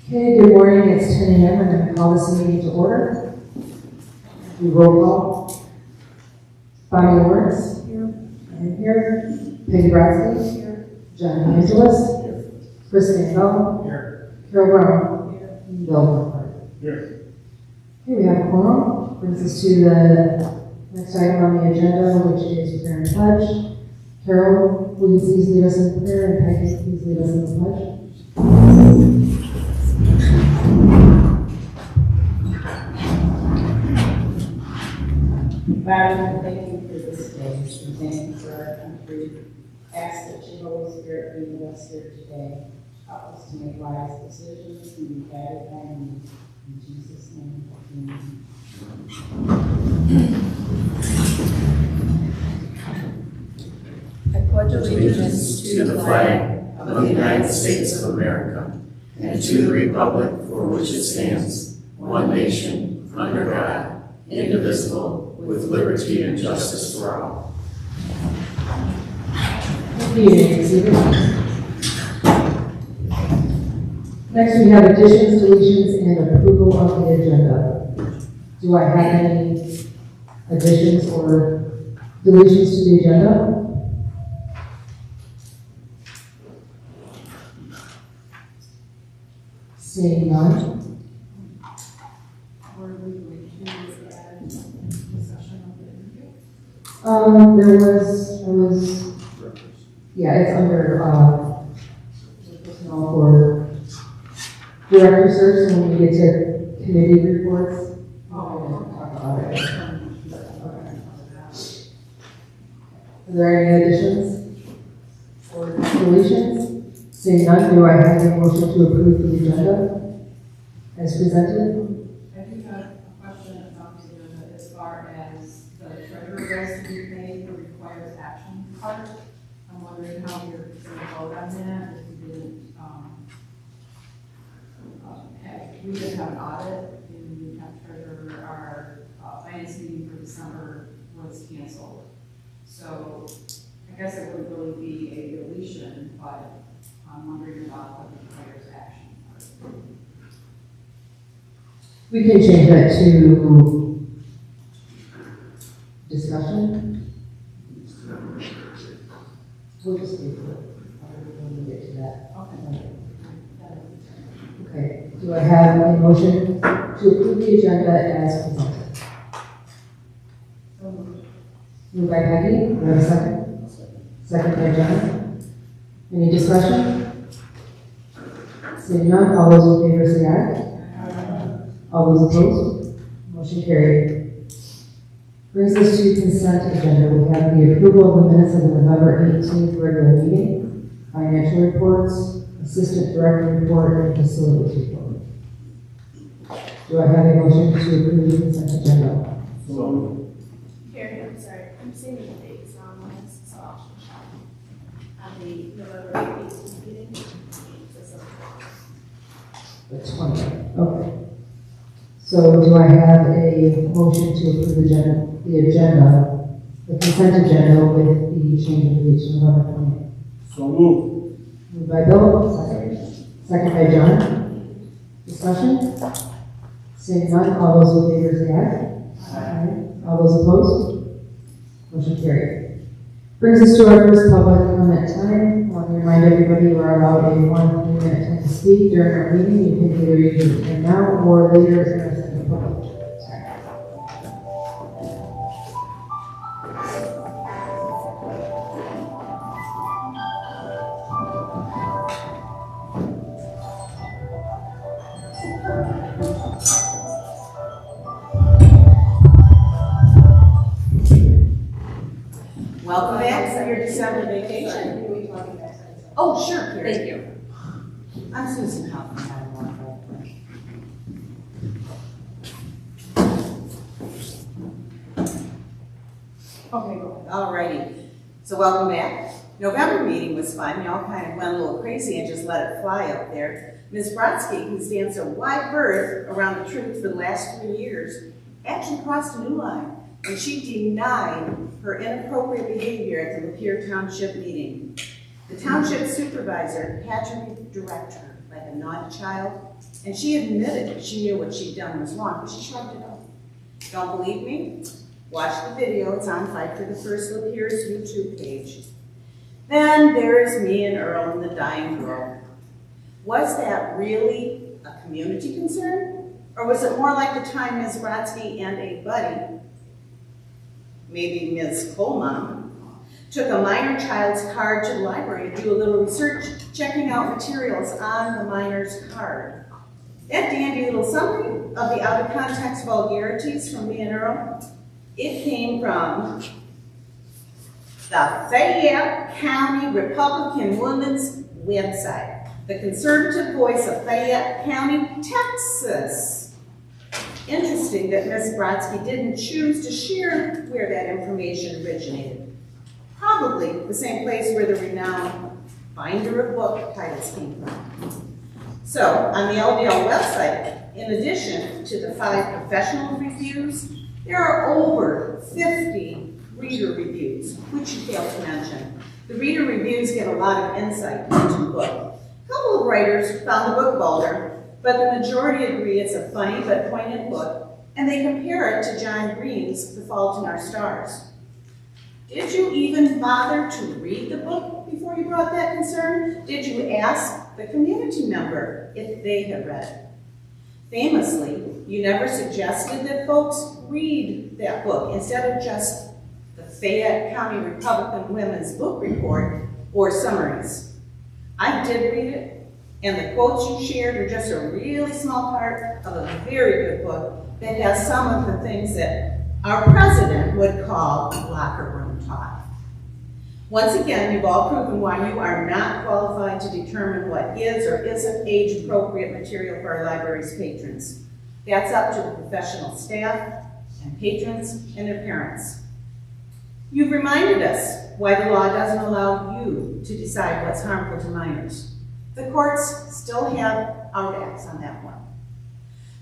Okay, good morning. It's 10 a.m. I'm going to call this meeting to order. Do roll call. Bonnie Lawrence. Here. I'm here. Peggy Brotzke. Here. John DeAngelis. Here. Chris VanBelle. Here. Kari Kohlman. Here. Bill Marquardt. Here. Okay, we have a quorum. Brings us to the next item on the agenda, which is prayer and pledge. Carol, will you please lead us in prayer, and Peggy, please lead us in the pledge. Father, thank you for this day. We thank you for our country. Ask that your Holy Spirit be with us here today. Help us to make wise decisions and be guided by you. In Jesus' name, amen. I pledge allegiance to the flag of the United States of America and to the republic for which it stands, one nation, under God, indivisible, with liberty and justice for all. Thank you. Next, we have additions, deletions, and approval of the agenda. Do I have any additions or deletions to the agenda? Seeing none. It's under, personnel for director search, and when we get to committee reports, we'll talk about it. Okay. Are there any additions or deletions? Seeing none, do I have a motion to approve the agenda as presented? I do have a question about the agenda as far as the treasurer bills to be paid, the requires action part. I'm wondering how you're going to vote on that, if you didn't, we didn't have an audit, and the treasurer, our finance meeting for December was canceled. So I guess it wouldn't really be a deletion, but I'm wondering about what the requires action part. We can change that to discussion. We'll just do it. When we get to that. Okay. Do I have a motion to approve the agenda as presented? Moved by Peggy. Do I have a second? Second by John. Any discussion? Seeing none, all those in favor say aye. All those opposed? Motion carried. Brings us to consent agenda. We have the approval of the minutes of the November 18th regular meeting, financial reports, assistant director report, and facilities report. Do I have a motion to approve the consent agenda? Kari, I'm sorry, I'm seeing the dates on this, so I'll check on the November 18th meeting. The 20th. Okay. So do I have a motion to approve the consent agenda with the change of dates to November 20th? So moved. Moved by Bill, second. Second by John. Discussion? Seeing none, all those in favor say aye. Aye. All those opposed? Motion carried. Brings us to our first public comment time. I want to remind everybody you are allowed a 1 minute time to speak during our meeting. You can either use your hand now or later in the public. Welcome back from your December vacation. Oh, sure, Kari. Thank you. I'm Susan Hoffman. Okay, go ahead. Alrighty, so welcome back. November meeting was fun. Y'all kind of went a little crazy and just let it fly up there. Ms. Brotzke, who's danced a wide berth around the truth for the last 3 years, actually crossed a new line, and she denied her inappropriate behavior at the Lapeer Township meeting. The township supervisor had to redirect her like a naughty child And she admitted she knew what she'd done was wrong, but she shrugged it off. Don't believe me? Watch the video. It's on Fight for the First Lapeer's YouTube page. Then there's me and Earl and the dying girl. Was that really a community concern? Or was it more like the time Ms. Brotzke and a buddy, maybe Ms. Kohlman, took a minor child's card to the library to do a little research, checking out materials on the minor's card? That dandy little summary of the out-of-context vulgarities from me and Earl, it came from the Fayette County Republican Women's website, the conservative voice of Fayette County, Texas. Interesting that Ms. Brotzke didn't choose to share where that information originated. Probably the same place where the renowned binder of book titles came from. So, on the LDL website, in addition to the 5 professional reviews, there are over 50 reader reviews, which you failed to mention. The reader reviews get a lot of insight into the book. A couple of writers found the book vulgar, but the majority agree it's a funny but poignant book, and they compare it to John Green's The Fault in Our Stars. Did you even bother to read the book before you brought that concern? Did you ask the community member if they had read it? Famously, you never suggested that folks read that book instead of just the Fayette County Republican Women's Book Report or summaries. I did read it, and the quotes you shared are just a really small part of a very good book that has some of the things that our president would call locker room talk. Once again, you've all proven why you are not qualified to determine what is or isn't age-appropriate material for our library's patrons. That's up to the professional staff and patrons and their parents. You've reminded us why the law doesn't allow you to decide what's harmful to minors. The courts still have our backs on that one.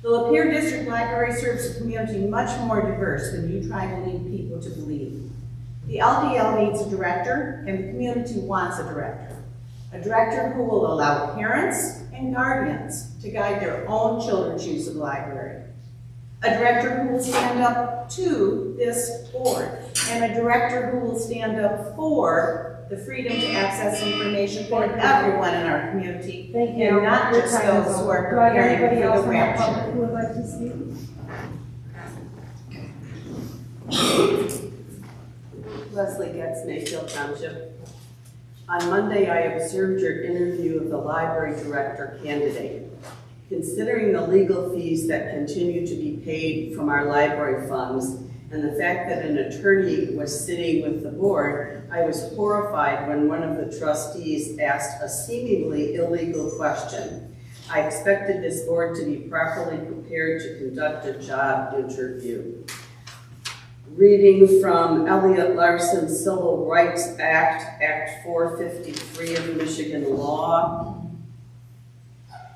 The Lapeer District Library serves a community much more diverse than you try to lead people to believe. The LDL needs a director, and the community wants a director. A director who will allow parents and guardians to guide their own children's use of the library. A director who will stand up to this board, and a director who will stand up for the freedom to access information for everyone in our community, and not just those who are preparing for the rapture. Who would like to speak? Leslie Getz, Mayfield Township. On Monday, I observed your interview of the library director candidate. Considering the legal fees that continue to be paid from our library funds and the fact that an attorney was sitting with the board, I was horrified when one of the trustees asked a seemingly illegal question. I expected this board to be properly prepared to conduct a job interview. Reading from Elliott Larson's Civil Rights Act, Act 453 of Michigan law,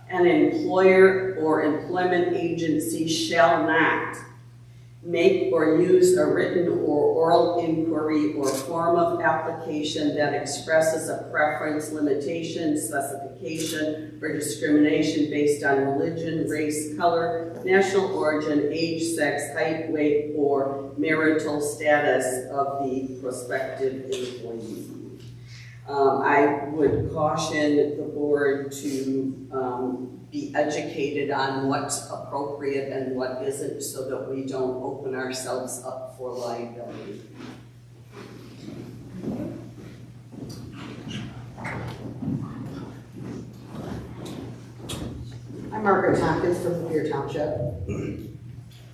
an employer or employment agency shall not make or use a written or oral inquiry or form of application that expresses a preference, limitation, specification, or discrimination based on religion, race, color, national origin, age, sex, height, weight, or marital status of the prospective employee. I would caution the board to be educated on what's appropriate and what isn't so that we don't open ourselves up for liability. I'm Margaret Tompkins from Lapeer Township.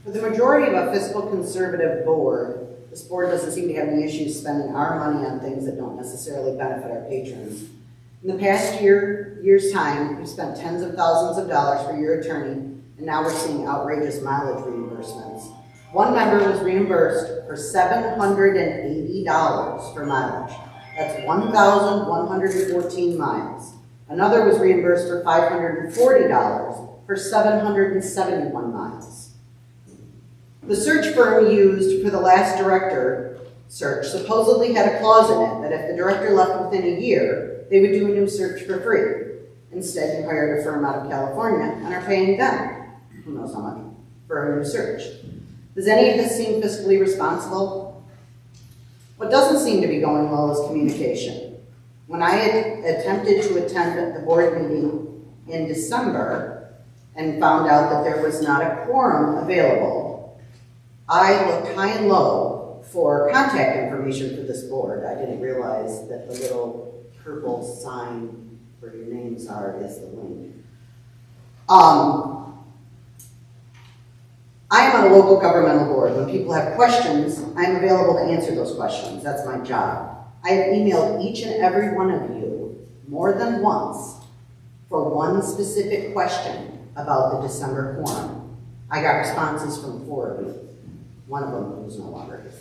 For the majority of a fiscal conservative board, this board doesn't seem to have any issues spending our money on things that don't necessarily benefit our patrons. In the past year's time, we've spent tens of thousands of dollars for your attorney, and now we're seeing outrageous mileage reimbursements. One member was reimbursed for $780 for mileage. That's 1,114 miles. Another was reimbursed for $540 for 771 miles. The search firm used for the last director search supposedly had a clause in it that if the director left within a year, they would do a new search for free. Instead, you hired a firm out of California and are paying them, who knows how much, for a new search. Does any of this seem fiscally responsible? What doesn't seem to be going well is communication. When I had attempted to attend the board meeting in December and found out that there was not a quorum available, I looked high and low for contact information for this board. I didn't realize that the little purple sign where your names are is the link. I am on a local governmental board. When people have questions, I'm available to answer those questions. That's my job. I have emailed each and every one of you more than once for one specific question about the December quorum. I got responses from 4 of you. One of them was no longer here.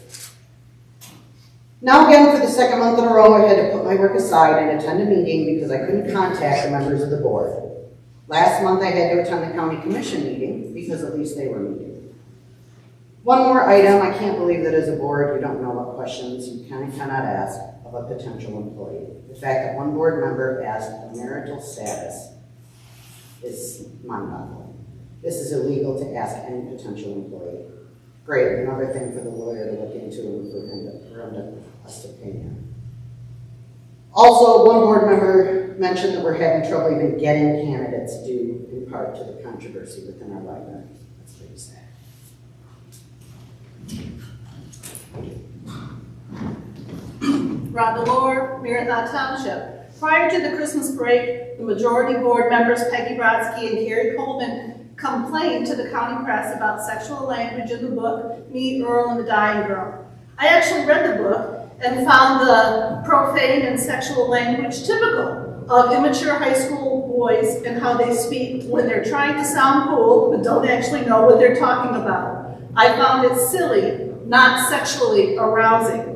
Now again, for the second month in a row, I had to put my work aside and attend a meeting because I couldn't contact the members of the board. Last month, I had to attend the county commission meeting because at least they were meeting. One more item, I can't believe that as a board, you don't know what questions you can and cannot ask of a potential employee. The fact that one board member asked a marital status is mind-boggling. This is illegal to ask any potential employee. Great, another thing for the lawyer to look into and for us to pay him. Also, one board member mentioned that we're having trouble even getting candidates due in part to the controversy within our library. That's pretty sad. Rhonda Lohr, Marathon Township. Prior to the Christmas break, the majority board members Peggy Brotzke and Kari Kohlman complained to the county press about sexual language in the book, Me, Earl, and the Dying Girl. I actually read the book and found the profane and sexual language typical of immature high school boys and how they speak when they're trying to sound cool but don't actually know what they're talking about. I found it silly, not sexually arousing.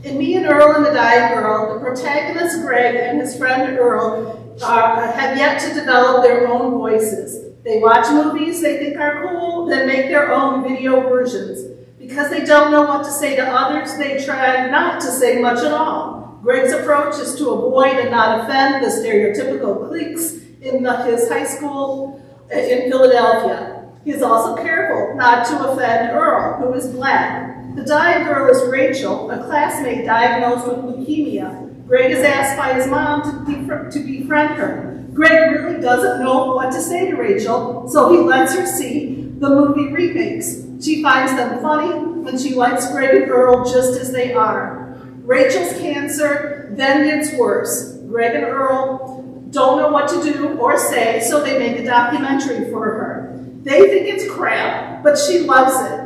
In Me and Earl and the Dying Girl, the protagonist Greg and his friend Earl have yet to develop their own voices. They watch movies they think are cool, then make their own video versions. Because they don't know what to say to others, they try not to say much at all. Greg's approach is to avoid and not offend the stereotypical cliques in his high school in Philadelphia. He is also careful not to offend Earl, who is black. The Dying Girl is Rachel, a classmate diagnosed with leukemia. Greg is asked by his mom to befriend her. Greg really doesn't know what to say to Rachel, so he lets her see the movie remakes. She finds them funny, and she likes Greg and Earl just as they are. Rachel's cancer then gets worse. Greg and Earl don't know what to do or say, so they make a documentary for her. They think it's crap, but she loves it.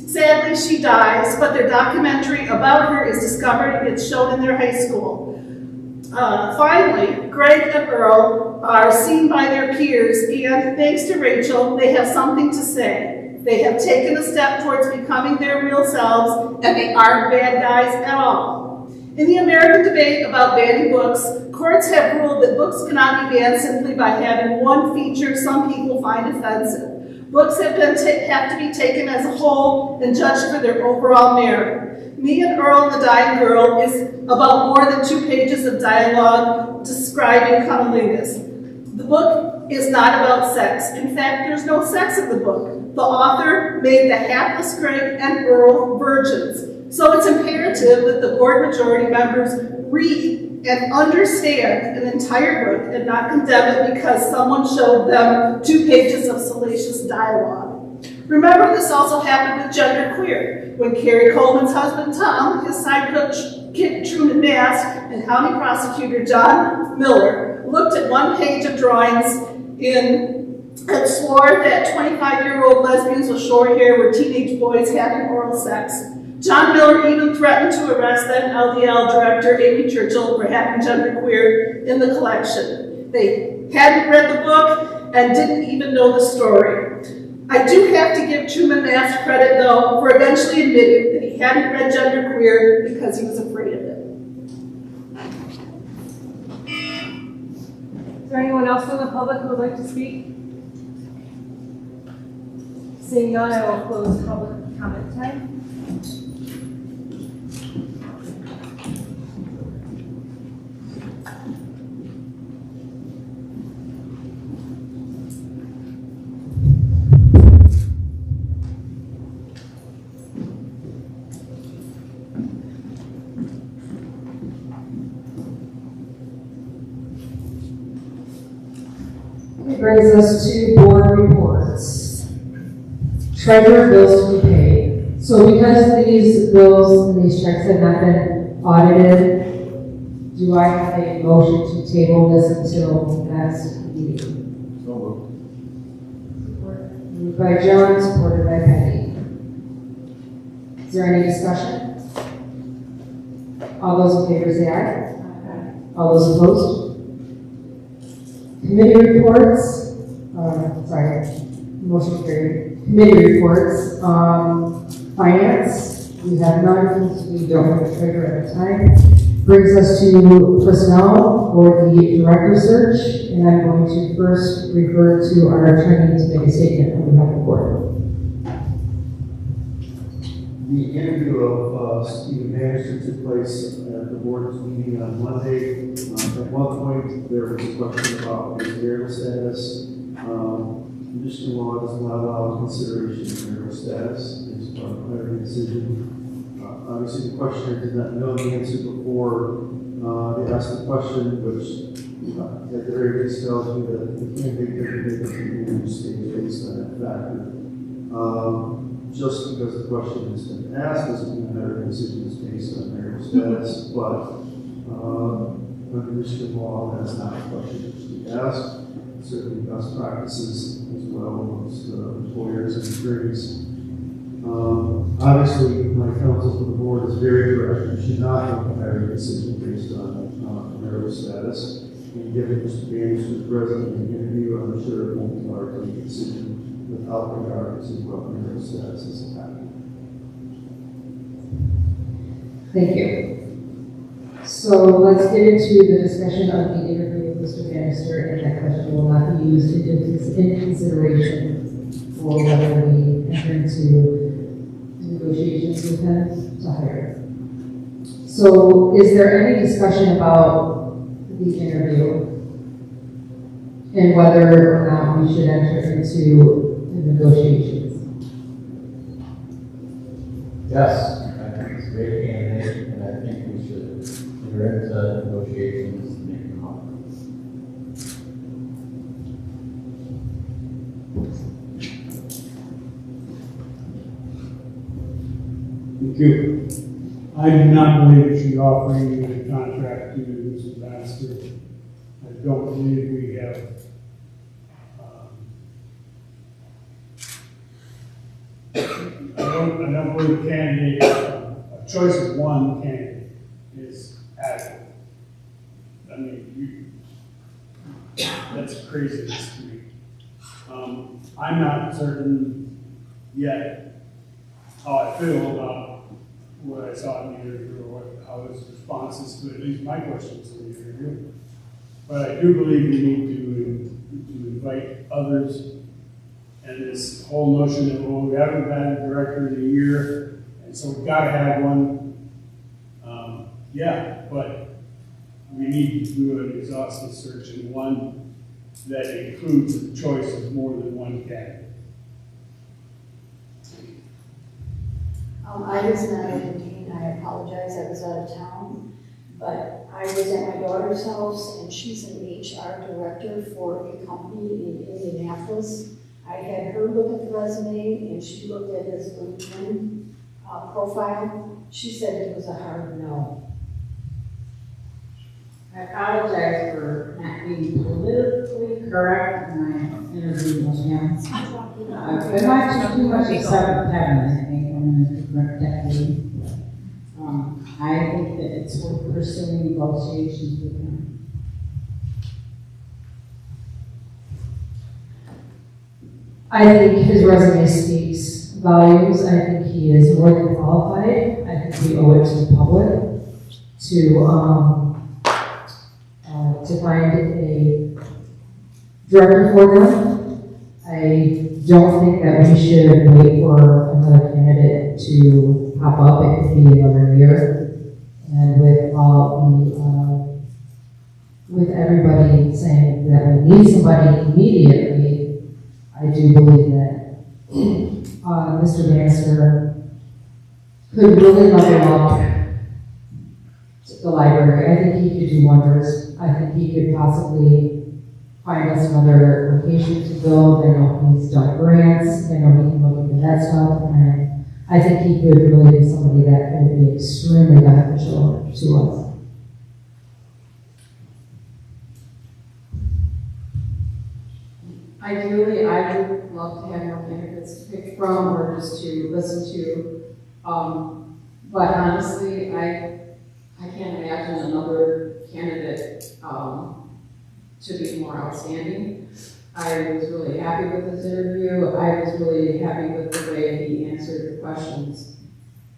Sadly, she dies, but their documentary about her is discovered and gets shown in their high school. Finally, Greg and Earl are seen by their peers, and thanks to Rachel, they have something to say. They have taken a step towards becoming their real selves, and they aren't bad guys at all. In the American debate about banning books, courts have ruled that books cannot be banned simply by having one feature some people find offensive. Books have to be taken as a whole and judged for their overall merit. Me and Earl and the Dying Girl is about more than 2 pages of dialogue describing cunnilingus. The book is not about sex. In fact, there's no sex in the book. The author made the hapless Greg and Earl virgins. So it's imperative that the board majority members read and understand an entire book and not condemn it because someone showed them 2 pages of salacious dialogue. Remember, this also happened with genderqueer, when Kari Kohlman's husband Tom, his sidekick Truman Mast, and county prosecutor John Miller looked at 1 page of drawings and swore that 25-year-old lesbians with short hair were teenage boys having oral sex. John Miller even threatened to arrest then LDL director Amy Churchill for having genderqueer in the collection. They hadn't read the book and didn't even know the story. I do have to give Truman Mast credit, though, for eventually admitting that he hadn't read genderqueer because he was afraid of it. Is there anyone else from the public who would like to speak? Seeing none, I will close public comment time. us to board reports. Treasurer bills to be paid. So because these bills and these checks have not been audited, do I have a motion to table this until next meeting? So Moved by John, supported by Peggy. Is there any discussion? All those in favor say aye. All those opposed? Committee reports, motion carried. Committee reports, finance, we have none, since we don't have a treasurer at the time. Brings us to personnel for the director search, and I'm going to first refer to our attorney to make a statement on behalf of the board. The interview of Stephen Bannister took place at the board's meeting on Monday. At one point, there was a question about his marital status. Michigan law does not allow consideration of marital status based upon hiring decision. Obviously, the questioner did not know the answer before they asked the question, which at the very least tells me that the candidate could make a community stage based on that factor. Just because the question has been asked doesn't mean that our decision is based on marital status, but under Michigan law, that's not a question that should be asked. Certainly best practices as well amongst employers and attorneys. Obviously, my counsel for the board is very correct. You should not have a hiring decision based on marital status. And given Mr. Bannister's resume and interview, I'm sure it won't be hard to make a decision without regard to what marital status is happening. Thank you. So let's get into the discussion of the interview with Mr. Bannister, and that question will not be used in consideration for whether we enter into negotiations with him to hire. So is there any discussion about the interview and whether or not we should enter into the negotiations? Yes, I think it's a great candidate, and I think we should enter into negotiations to make an offer. Thank you. I do not believe we should be offering a contract to Mr. Bannister. I don't believe we have I don't believe a candidate, a choice of one candidate is adequate. I mean, that's craziness to me. I'm not certain yet how I feel about what I saw in the interview or how his responses to at least my questions in the interview. But I do believe we need to invite others. And this whole notion that, well, we haven't had a director in a year, and so we've got to have one. Yeah, but we need to do an exhaustive search and one that includes the choice of more than one candidate. I was not entertained. I apologize. I was out of town. But I was at my daughter's house, and she's an HR director for a company in Indianapolis. I had her look at the resume, and she looked at his LinkedIn profile. She said it was a hard no. I apologize for not being politically correct in my interview with him. But not too much of seventh heaven, I think, I'm in a different decade. I think that it's worth pursuing negotiations with him. I think his resume speaks volumes. I think he is more than qualified. I think we owe it to the public to find a director for them. I don't think that we should wait for another candidate to pop up. It could be another year. And with all with everybody saying that we need somebody immediately, I do believe that Mr. Bannister could really level up the library. I think he could do wonders. I think he could possibly find us another location to build. I know he's done grants, I know he can look into that stuff, and I think he could really be somebody that could be extremely beneficial to us. Ideally, I would love to have more candidates to pick from or just to listen to. But honestly, I can't imagine another candidate to be more outstanding. I was really happy with this interview. I was really happy with the way he answered the questions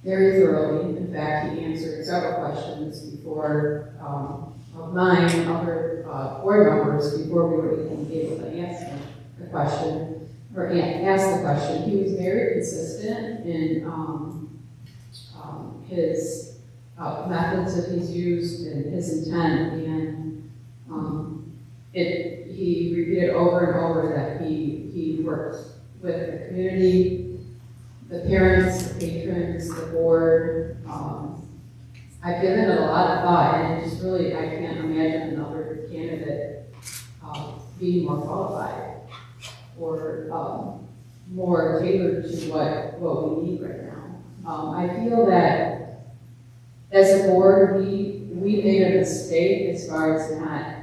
very thoroughly. In fact, he answered several questions before of mine, other board members, before we were even able to answer the question or ask the question. He was very consistent in his methods that he's used and his intent, and he repeated over and over that he works with the community, the parents, the patrons, the board. I've given it a lot of thought, and it just really, I can't imagine another candidate being more qualified or more tailored to what we need right now. I feel that as a board, we made a mistake as far as not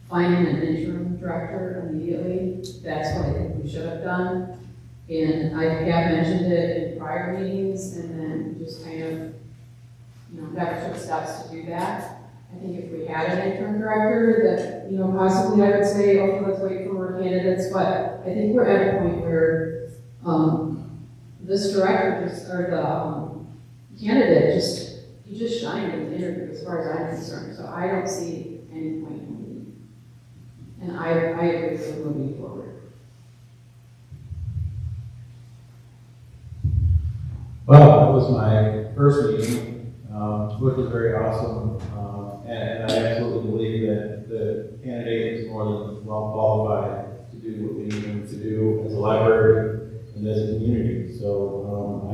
finding an interim director immediately. That's what I think we should have done. And I have mentioned it in prior meetings and then just kind of, never took steps to do that. I think if we had an interim director that, possibly I would say, okay, let's wait for more candidates, but I think we're at a point where this director or the candidate he just shined in the interview as far as I'm concerned, so I don't see any point in moving. And I agree with moving forward. Well, that was my first meeting, which was very awesome, and I absolutely believe that the candidate is more than well qualified to do what we need him to do as a library and as a community. So I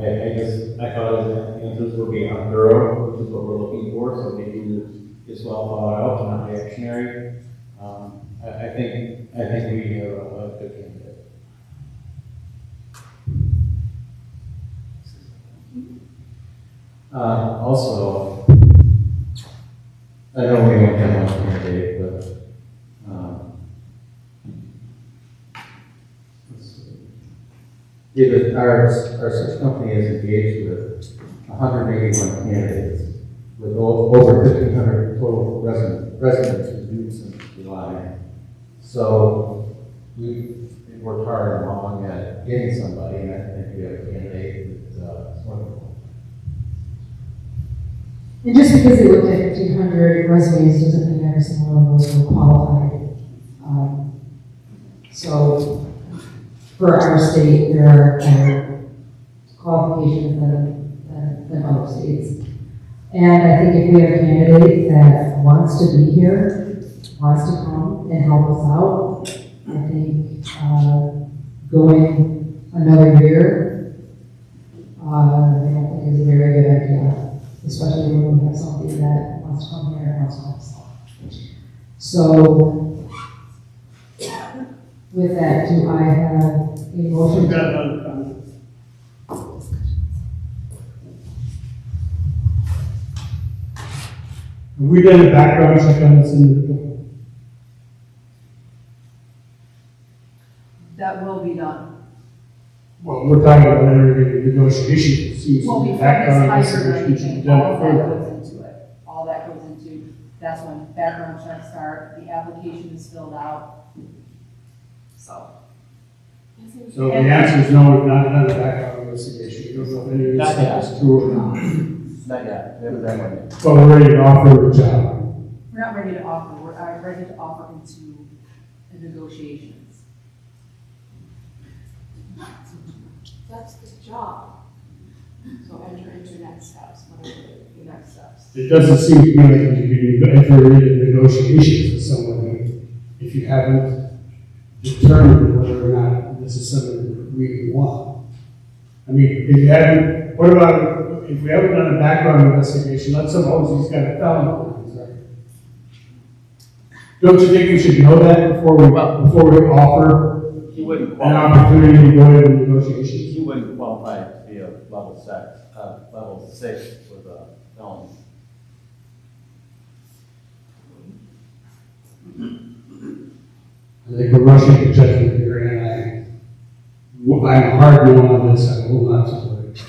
thought his answers were beyond thorough, which is what we're looking for. So maybe it's well thought out, not reactionary. I think we have a good candidate. Also, I know we don't have one candidate, but our search company is engaged with 181 candidates with over 1,500 total residents reviews since July. So we've worked hard and long at getting somebody, and I think we have a candidate that's wonderful. And just because they looked at 1,500 resumes doesn't mean every single one of those were qualified. So for our state, there are higher qualifications than other states. And I think if we have a candidate that wants to be here, wants to come and help us out, I think going another year, I don't think is a very good idea, especially when we have somebody that wants to come here and wants to help us out. So with that, do I have a motion? Have we done a background check on this individual? That will be done. Well, we're talking about entering into negotiations. It seems Well, to be before he's background hired or investigations should be anything, done all of that further. goes into it. All that goes into, that's when background checks start, the application is filled out. So. So the answer is no, we've not done a background investigation. We don't know if any of this stuff is true or not. Not yet. We haven't done one yet. But we're ready to offer the job. We're not ready to offer, we're ready to offer into the negotiations. That's the job. So enter into next steps, whatever the next steps. It doesn't seem to me like you can enter into negotiations with someone if you haven't determined whether or not this is something we want. I mean, if you haven't, what about if we haven't done a background investigation? Let's suppose he's got a felony on his record. Don't you think we should know that before we offer He wouldn't an qualify. opportunity to go into negotiations? He wouldn't qualify to be a level 6 with a felony. I think we're rushing to judgment here, and I'm hard no on this, I will not support it.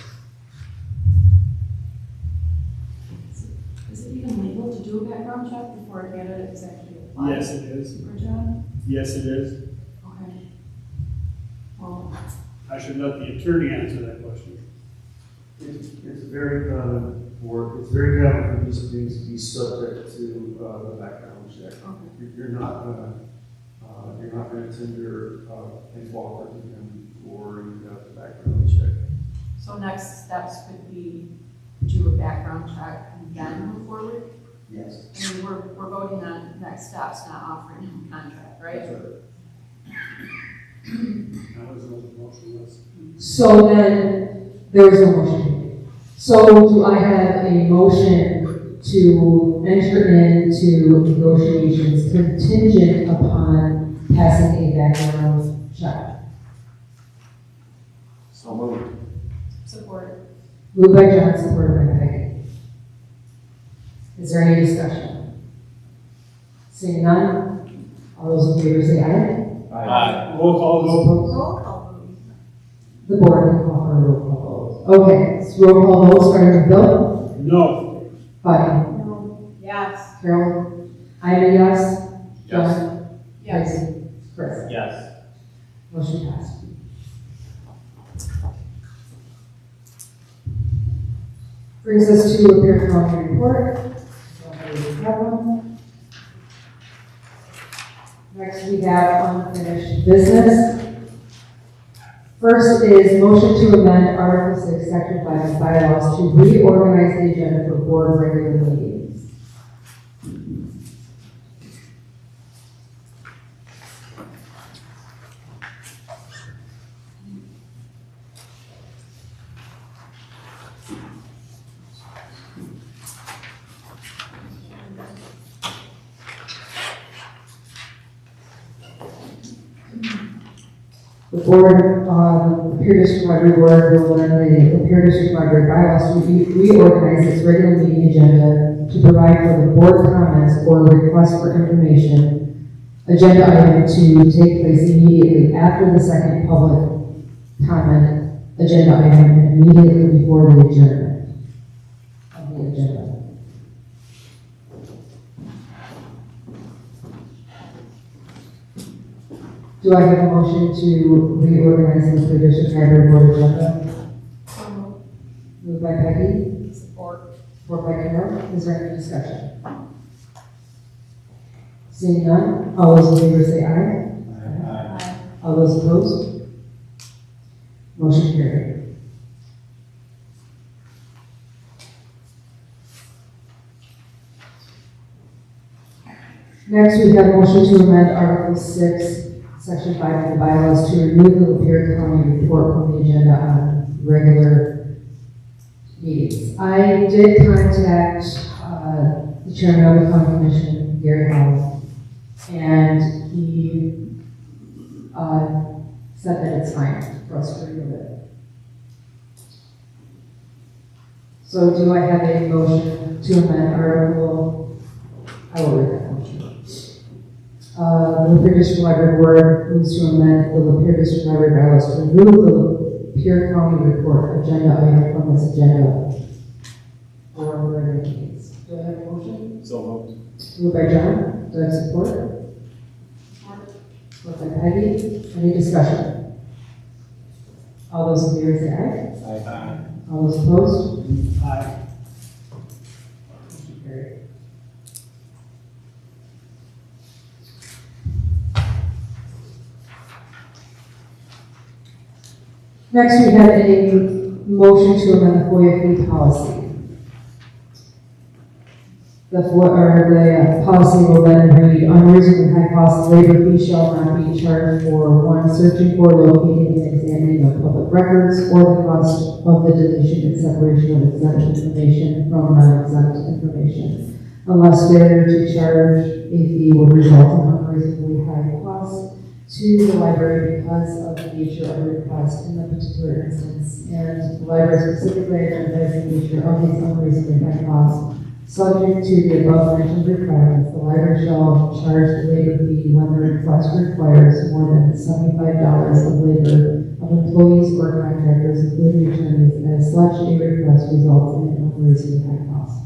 Is it even legal to do a background check before a candidate is actually applied? Yes, it is. For a job? Yes, it is. Okay. Well, I should let the attorney answer that question. It's very common it's very common for these things to be subject to the background check. okay. You're not gonna tender and walk with them before you got the background check. So next steps could be do a background check and then move forward? Yes. I mean, we're voting on next steps, not offering him a contract, right? That was what the motion was. So then, there was no motion. So do I have a motion to enter into negotiations contingent upon passing a background check? So moved. Support. Moved by John, supported by Peggy. Is there any discussion? Seeing none, all those in favor say aye. Aye. Roll call vote. Roll call vote. The board can call for a roll call vote. Okay, so roll call vote starting with Bill. No. Buddy. No. Yes. Carol. I am a yes. Yes. John. Yes. Tracy. Chris. Yes. Motion passed. Brings us to Lapeer County report. We have one. Next, we have unfinished business. First is motion to amend Article 6, Section 5 of bylaws to reorganize the agenda for board regular meetings. The board, Lapeer District Library Board will amend the Lapeer District Library bylaws to reorganize its regular meeting agenda to provide for the board comments or request for information agenda item to take place immediately after the second public comment agenda item and immediately before the adjournment of the agenda. Do I have a motion to reorganize the Lapeer District Library Board agenda? Moved by Peggy. Support. Support by Carol. Is there any discussion? Seeing none, all those in favor say aye. Aye. All those opposed? Motion carried. Next, we have a motion to amend Article 6, Section 5 of the bylaws to remove the Lapeer County report from the agenda on regular meetings. I did contact the chairman of the county commission, Gary Howell, and he said that it's fine for us to remove it. So do I have a motion to amend Article? I will read that motion. The Lapeer District Library Board moves to amend the Lapeer District Library bylaws to remove the Lapeer County report agenda item from this agenda for regular meetings. Do I have a motion? So moved. Moved by John. Do I have support? Support by Peggy. Any discussion? All those in favor say aye. Aye. All those opposed? Aye. Motion carried. Next, we have a motion to amend the FOIA fee policy. The policy will then read, unreasonably high cost labor fee shall not be charged for one searching for, locating, and examining of public records, or the cost of the deletion and separation of exempt information from non-exempt information. unless failure to charge a fee would result in unreasonably high costs to the library because of the nature of the request in the particular instance, and the library specifically identifies the nature of these unreasonably high costs. Subject to the above mentioned requirements, the library shall charge the labor fee when the request requires more than $75 of labor of employees or contractors, including attorneys, as such a request results in an unreasonably high cost.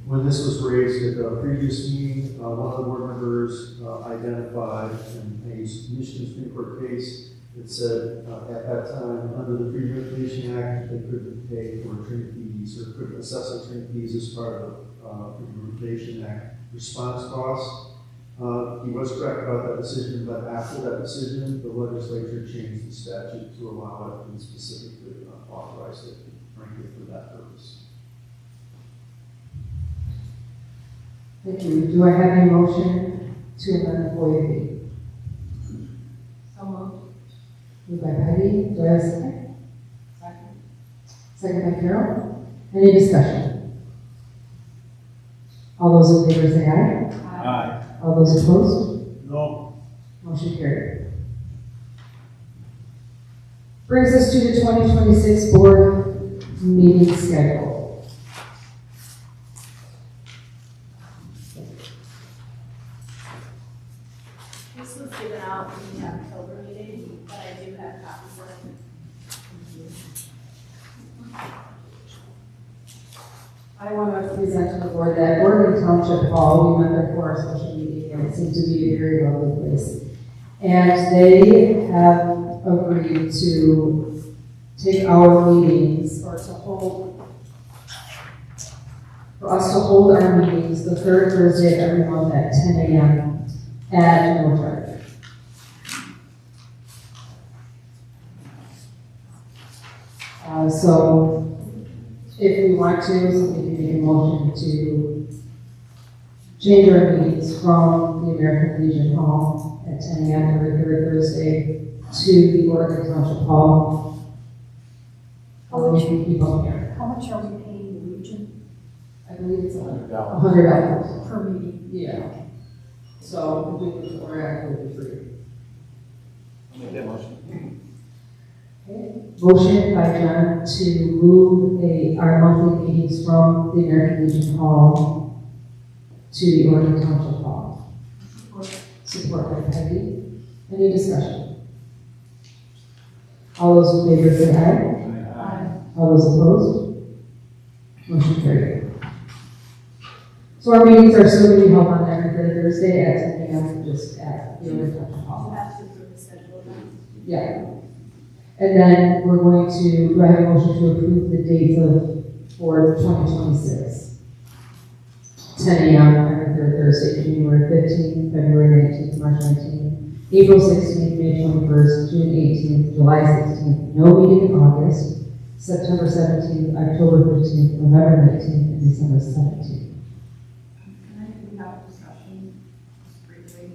When this was raised at the previous meeting, one of the board members identified in a Michigan Supreme Court case that said at that time, under the Freedom of Information Act, they couldn't pay for attorney fees or couldn't assess attorney fees as part of the Freedom of Information Act response costs. He was correct about that decision, but after that decision, the legislature changed the statute to allow it and specifically authorized it, frankly, for that purpose. Thank you. Do I have a motion to amend the FOIA fee? So moved. Moved by Peggy. Do I have a second? Second. Second by Carol. Any discussion? All those in favor say aye. Aye. All those opposed? No. Motion carried. Brings us to the 2026 board meeting schedule. This was given out in the October meeting, but I do have copies of it. I want to present to the board that Oregon Township Hall, we went there for our social meeting, and it seemed to be a very lovely place. And they have agreed to take our meetings, or to hold, for us to hold our meetings the third Thursday of every month at 10 a.m. at no charge. So if we want to, we can make a motion to change our meetings from the American Legion Hall at 10 a.m. every third Thursday to the Oregon Township Hall. We can keep on here. How much are we paying the region I believe it's $100. $100. per meeting? Yeah. So if we could, we're actually free. I'll make that motion. Okay. Motion by John to move our monthly meetings from the American Legion Hall to the Oregon Township Hall. Support by Peggy. Any discussion? All those in favor say aye. Aye. All those opposed? Motion carried. So our meetings are still going to be held on every third Thursday at 10 a.m. just at the Oregon Township Hall. You have to approve the schedule then. Yeah. And then we're going to, do I have a motion to approve the dates for 2026? 10 a.m. every third Thursday, January 15th, February 19th, March 19th, April 16th, May 21st, June 18th, July 16th, no meeting in August, September 17th, October 15th, November 19th, and December 17th. Can we have a discussion just briefly?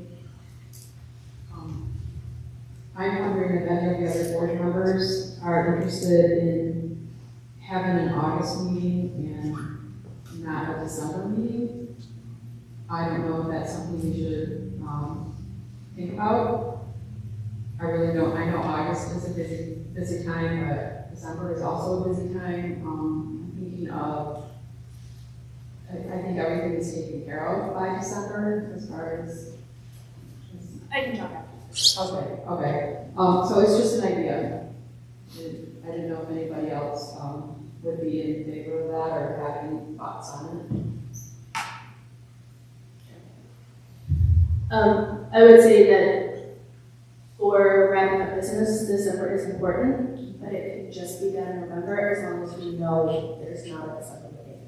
I'm wondering if any of the other board members are interested in having an August meeting and not a December meeting. I don't know if that's something we should think about. I really don't. I know August is a busy time, but December is also a busy time. I'm thinking of, I think everything is taken care of by December as far as. I can talk after. Okay. So it's just an idea. I didn't know if anybody else would be in favor of that or have any thoughts on I would say that for wrapping up business, December is important, but it could just be done in November as long as we know there's not a December meeting.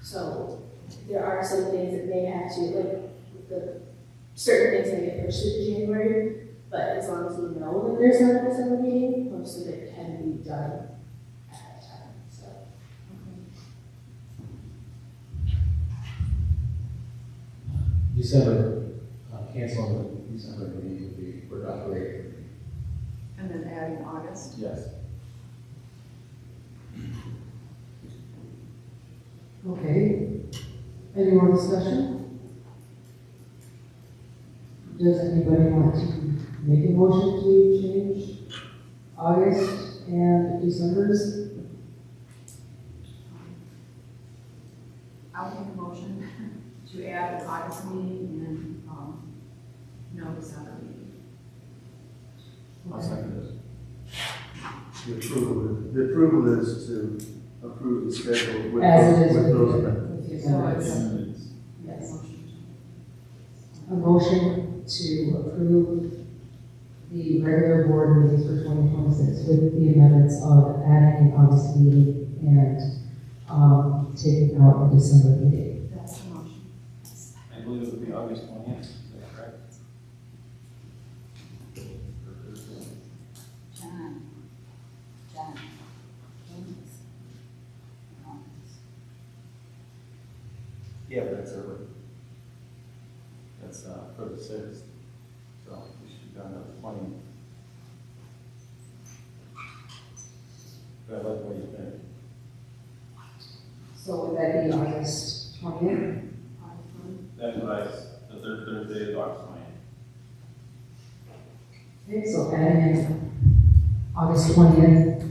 So there are some things that may have to, like the certain things that get pushed to January, but as long as we know that there's not a December meeting, most of it can be done at that time. So. December, canceling the December meeting would be, work out great. And then adding August? Yes. Any more discussion? Does anybody want to make a motion to change August and December's? I'll make a motion to add the August meeting and, no December meeting. I'll second this. The approval is to approve the schedule with As it is with with those the- amendments. with the So amendments. it's, Yes. A motion to approve the regular board meetings for 2026 with the amendments of adding an August meeting and taking out the December meeting. that's the motion. I believe it would be August 20th, is that correct? John. Yeah, but that's early. That's for the 6th, so we should be done at the 20th. But I like what you think. So would that be August 20th? That's what the third Thursday is August 20th. Okay, so adding in August 20th,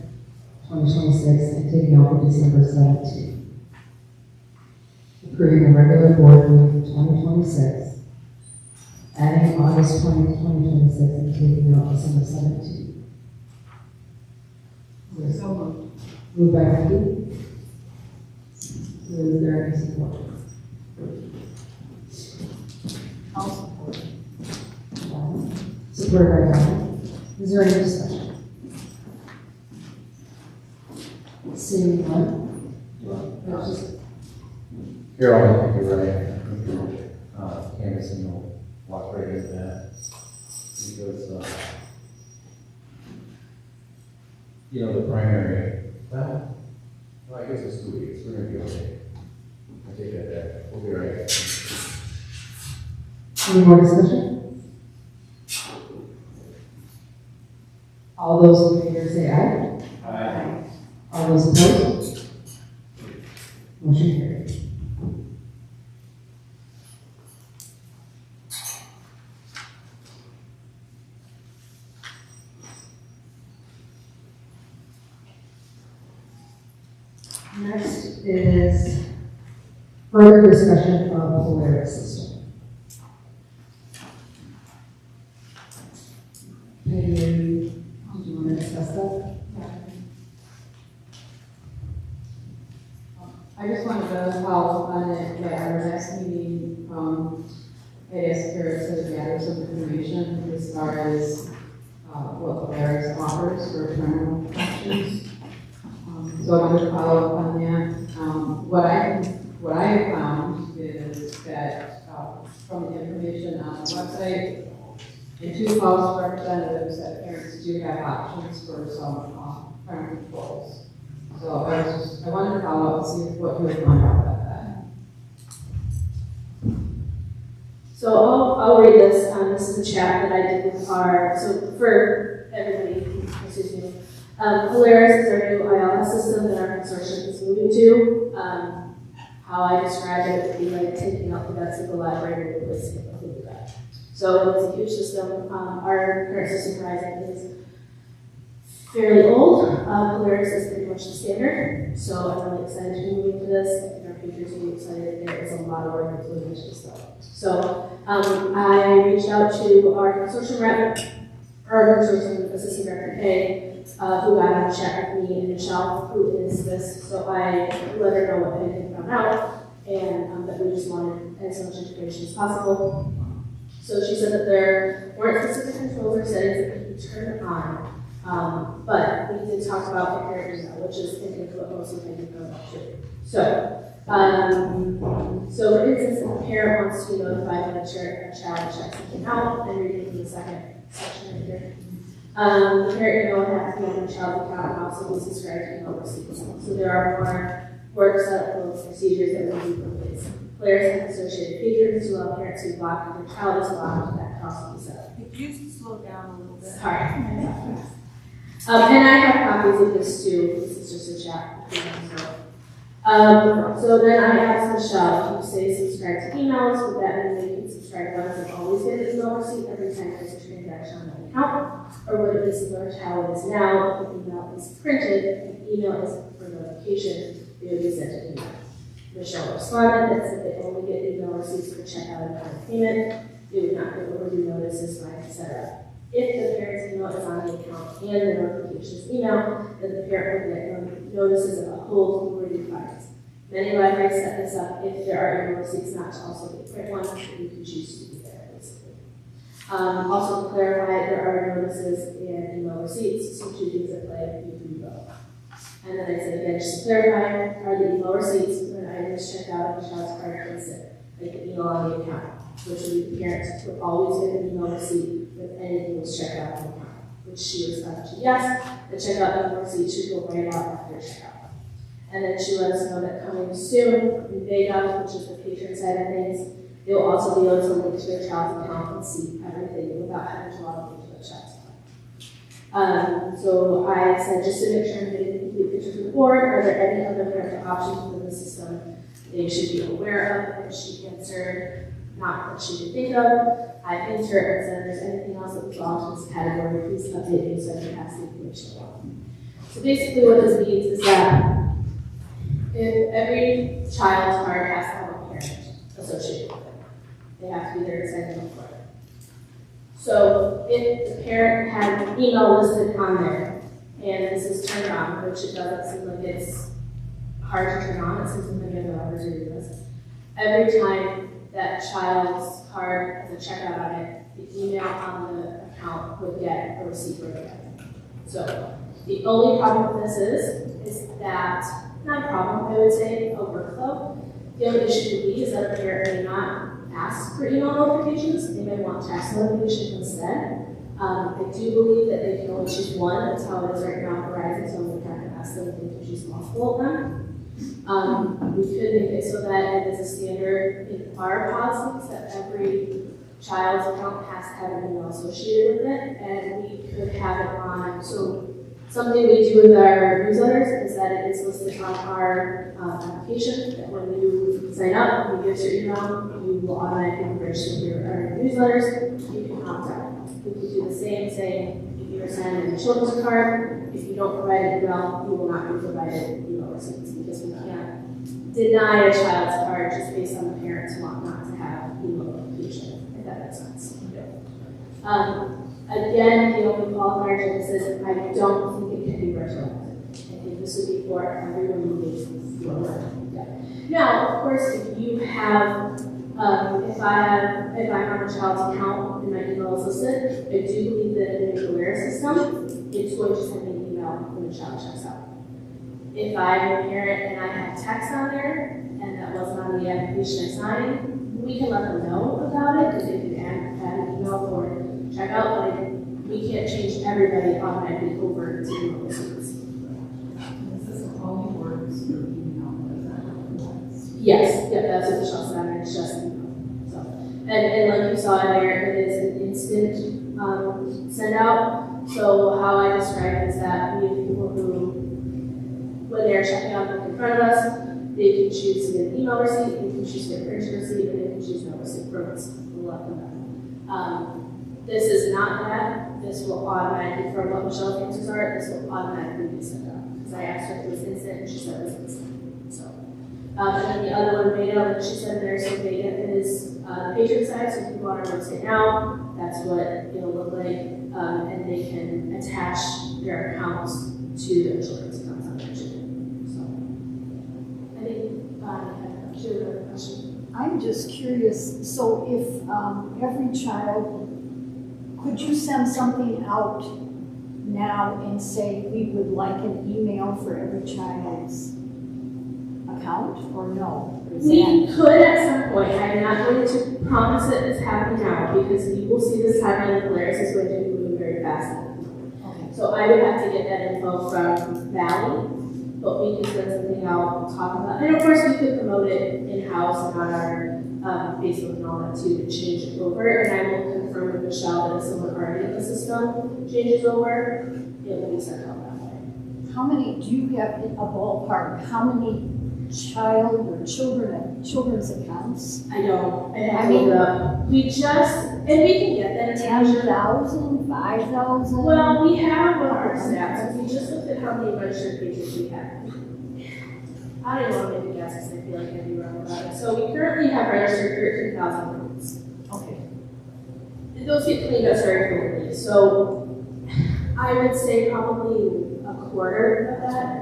2026, and taking out the December 17th. Approving the regular board meeting for 2026, adding August 20th, 2026, and taking out December 17th. So moved. Moved by Peggy. Is there any support? I'll support. Supported by John. Is there any discussion? Seeing none? That's just Carol, I think you're right. I think Candace will walk right into that. Because, the primary, well, I guess it's 2 weeks. We're going to be okay. I take that back. We'll be all right. any more discussion? All those in favor say aye. Aye. All those opposed? Motion carried. Next is further discussion of Polaris system. Peggy, do you want to discuss that? I just wanted to follow up on it, at our last meeting, I asked Kara to gather some information as far as, what Polaris offers for terminal functions. So I wanted to follow up on that. What I have found is that, from the information on the website, and 2 House representatives, that parents do have options for some, parental controls. So I wanted to follow up and see what you would find out about that. So I'll read this. This is a chat that I did with so for everybody, excuse me. Polaris is our new ILS system that our consortium is moving to. How I describe it would be like taking out the guts of the library and replacing it with a new gut. So it's a huge system. Our current system Horizon is fairly old. Polaris is pretty much the standard. So I'm really excited to be moving to this. I think our futures will be excited. There is a lot of work that's going into this stuff. So I reached out to our consortium rep, our consortium assistant director, Peggy, who got on a chat with me, and Michelle, who is this. So I let her know what Peggy had found out, and that we just wanted as much information as possible. So she said that there weren't specific controls or settings that could be turned on, but we did talk about the parent email, which is what most of Peggy found out too. So for instance, if a parent wants to be notified when a child checks something out, and reading from the second section right here. The parent email would have to be on the child's account and also be subscribed to email receipts. So there are more work set up procedures that will be in place. Players have associated features to allow parents to block if their child is blocked, that cost will be set up. Could you slow down a little bit? Sorry. And I have copies of this too. This is just a chat. So. So then I asked Michelle, you say subscribe to emails, would that mean they can subscribe to us and always get an email receipt every time there's a transaction on the account? Or would it be similar to how it is now, if the email is printed, and email is for notification, they would be sent an email. Michelle responded that said they only get email receipts for checkout and card payment, they would not get overdue notices, fines, etc. If the parent's email is on the account and the notifications email, then the parent would get notices of a hold overdue fines. Many libraries set this up if there are email receipts not to also get print ones, that you can choose to do there, basically. Also to clarify, there are notices and email receipts, so two things at play, you can do both. And then I said again, just to clarify, are the email receipts when items checked out of the child's card instant, like the email on the account, which would be parents would always get an email receipt if anything was checked out of the account, which she responded to yes, the checkout email receipt should go right out after checkout. And then she let us know that coming soon, in Vega, which is the patron side of things, they will also be able to link to their child's account and see everything without having to log into the child's account. So I said, just to make sure I'm getting complete pictures of the board, are there any other parental options within the system they should be aware of? And she answered, not that she could think of. I pinned her and said, if there's anything else that belongs to this category, please update me so I can pass the information along. So basically what this means is that if every child's card has to have a parent associated with it, they have to be there to sign up for it. So if the parent had an email listed on there, and this is turned on, which it doesn't seem like it's hard to turn on, it seems like many other libraries are doing this. Every time that child's card has a checkout on it, the email on the account would get a receipt for it. So the only problem with this is that, not a problem, I would say, a workflow. The only issue would be is that a parent may not ask for email notifications, they may want text notifications instead. I do believe that they can only choose one, that's how it is right now for Verizon, so we have to ask them if they can choose multiple of them. We could make it so that it is a standard in our policies that every child's account has to have an email associated with it, and we could have it on, so something we do with our newsletters is that it is listed on our application, that when you sign up, when you give your email, you will automatically register your newsletters, you can opt out. We can do the same, saying, if you're signing a children's card, if you don't provide an email, you will not be provided email receipts, because we can't deny a child's card just based on the parents want not to have email notification, if that makes sense. Again, the only qualifier to this is I don't think it can be retroactive. I think this would be for everyone moving forward. Now, of course, if you have, if I'm on a child's account and my email is listed, I do believe that in the Lapeer system, it's going to send me an email when the child checks out. If I'm a parent and I have text on there, and that wasn't on the application I signed, we can let them know about it, because they can add an email for checkout, but we can't change everybody automatically over to email receipts. This only works for email, Yes, yeah, that's what Michelle said, and it's just email. So, and like you saw there, it is an instant send out. So how I describe it is that we have people who, when they're checking out the book in front of us, they can choose to get an email receipt, they can choose to get a printed receipt, and they can choose no receipt for us. We'll let them know. This is not that. This will automatically, from what Michelle's answers are, this will automatically be sent out. Because I asked her if it was instant, and she said it was instant. So, and then the other one, Beta, that she said there, so Beta is patron side, so if you go on our website now, that's what it'll look like, and they can attach their accounts to their children's accounts on there too. So, I think, she had a question. I'm just curious, so if every child, could you send something out now and say we would like an email for every child's account, or no? We could at some point. I'm not going to promise it is happening now, because you will see this timeline of Polaris is going to be moving very fast. Okay. So I would have to get that info from Valley, but we can send something out, talk about, and of course we could promote it in-house and on our Facebook and all that too, to change it over. And I will confirm with Michelle that if someone already in the system changes over, it will be sent out that way. How many, do you have a ballpark, how many children's accounts? I don't, I mean, we just, and we can get that information. 10,000, 5,000? Well, we have one of our stats, we just looked at how many registered pages we have. I don't even want to make a guess, because I feel like I'd be wrong about it. So we currently have registered 13,000 homes. Okay. And those get cleaned up very quickly, so I would say probably a quarter of that.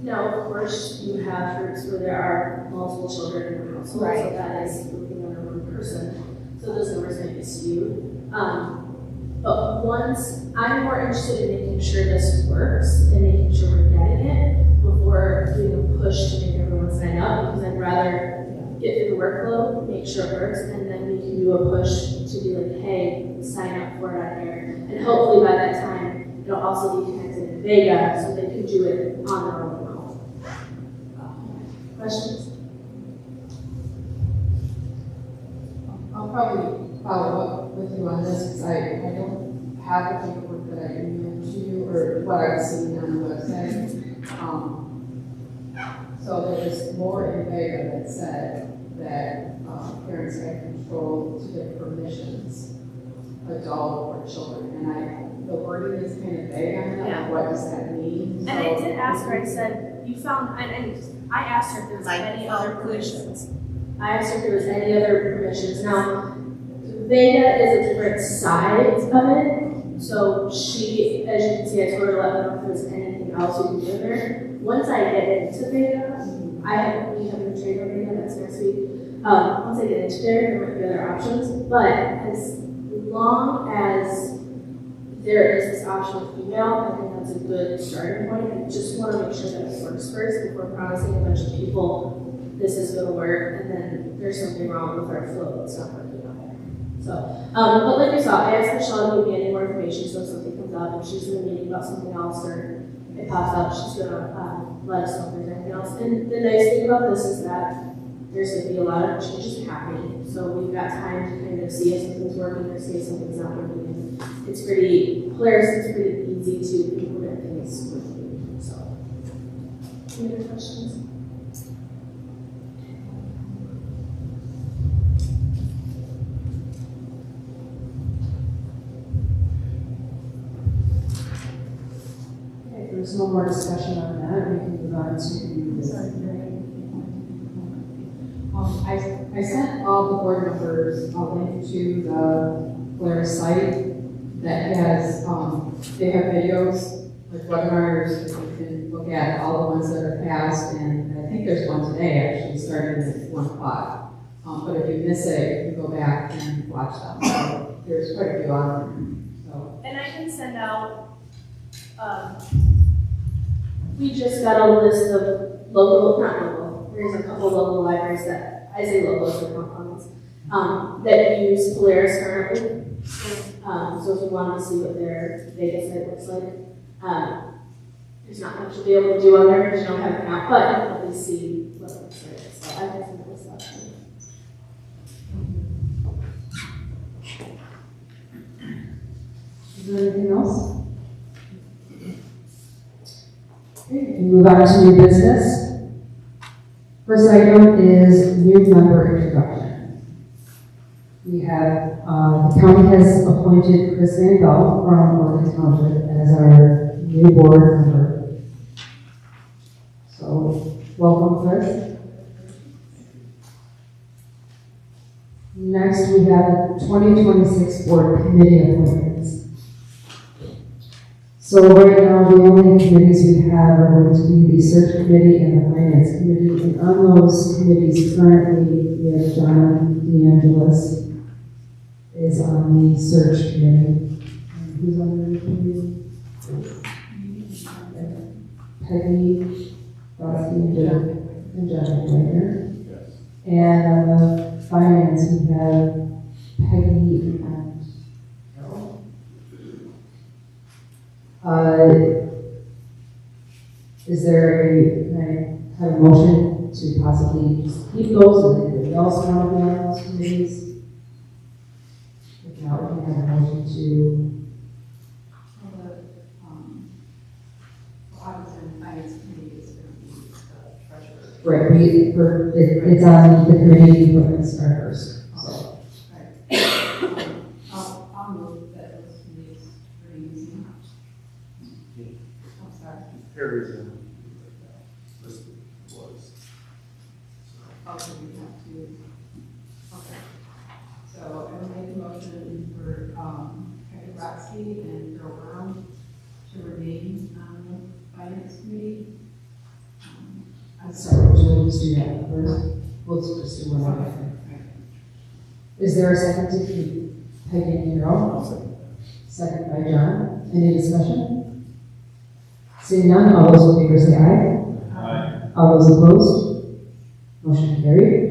Now, of course, you have groups where there are multiple children in the household, so that is looking under one person, so those numbers might be skewed. But once, I'm more interested in making sure this works and making sure we're getting it before doing a push to make everyone sign up, because I'd rather get through the workload, make sure it works, and then we can do a push to be like, hey, sign up for it out here. And hopefully by that time, it'll also be connected to Vega, so they can do it on their own. Questions? I'll probably follow up with you on this, because I don't have the paperwork that I emailed to you, or what I've seen on the website. So there's more in Vega that said that parents had control to get permissions, adult or children, and the wording is kind of vague on that. Yeah. What does that mean? And I did ask her, I said, you found, and I asked her if there was any other permissions. I asked her if there was any other permissions. Now, Vega is a different side of it, so she, as you can see, I told her to let me know if there was anything else we can do there. Once I get into Vega, we have a trade on Vega, that's next week. Once I get into there might be other options, but as long as there is this option of email, I think that's a good starting point. I just want to make sure that it works first before promising a bunch of people this is going to work, and then there's something wrong with our flow that's not working out there. So, but like you saw, I asked Michelle to give me any more information, so if something comes up, if she's in a meeting about something else or it pops up, she's going to let us know if there's anything else. And the nice thing about this is that there's going to be a lot of changes happening, so we've got time to kind of see if something's working or see if something's not working. And it's pretty, Polaris is pretty easy to implement things quickly. So, any other questions? Okay, if there's no more discussion on that, we can move on to this. I sent all the board members a link to the Polaris site that has, they have videos, like webinars that you can look at, all the ones that are passed, and I think there's one today actually starting at 1 o'clock. But if you miss it, you can go back and watch them. So there's quite a few on there. So. And I can send out, we just got a list of local, not local, there's a couple local libraries that, I say local, so components, that use Polaris currently. So if you wanted to see what their data set looks like, there's not much you'll be able to do on there because you don't have an account, but you can at least see what it looks like. So I can send this out to you. Is there anything else? Okay, we can move on to new business. First item is new member introduction. We have, the county has appointed Chris VanBelle from Oregon Township as our new board member. So, welcome, Chris. Next, we have 2026 board committee appointments. So right now, the only committees we have are going to be the search committee and the finance committee. And on those committees currently, we have John DeAngelis is on the search committee. And who's on the committee? Peggy Brotzke and John DeAngelis. And on the finance, we have Peggy and is there can I have a motion to possibly just keep those, and anybody else want to be on those committees? If not, we can have a motion to. Audit and Finance Committee is going to be Right, it's on the committee appointments are first, so. I'll move that those committees are easy. I'm sorry. Kari's listed was. Okay, we have to, okay. So I will make a motion for, Peggy Brotzke and Carol Brown to remain on the finance committee. I'm sorry, would you just do that first? We'll just do one of them. Is there a second to keep Peggy and Carol? Second by John. Any discussion? Seeing none, all those in favor say aye. Aye. All those opposed? Motion carried.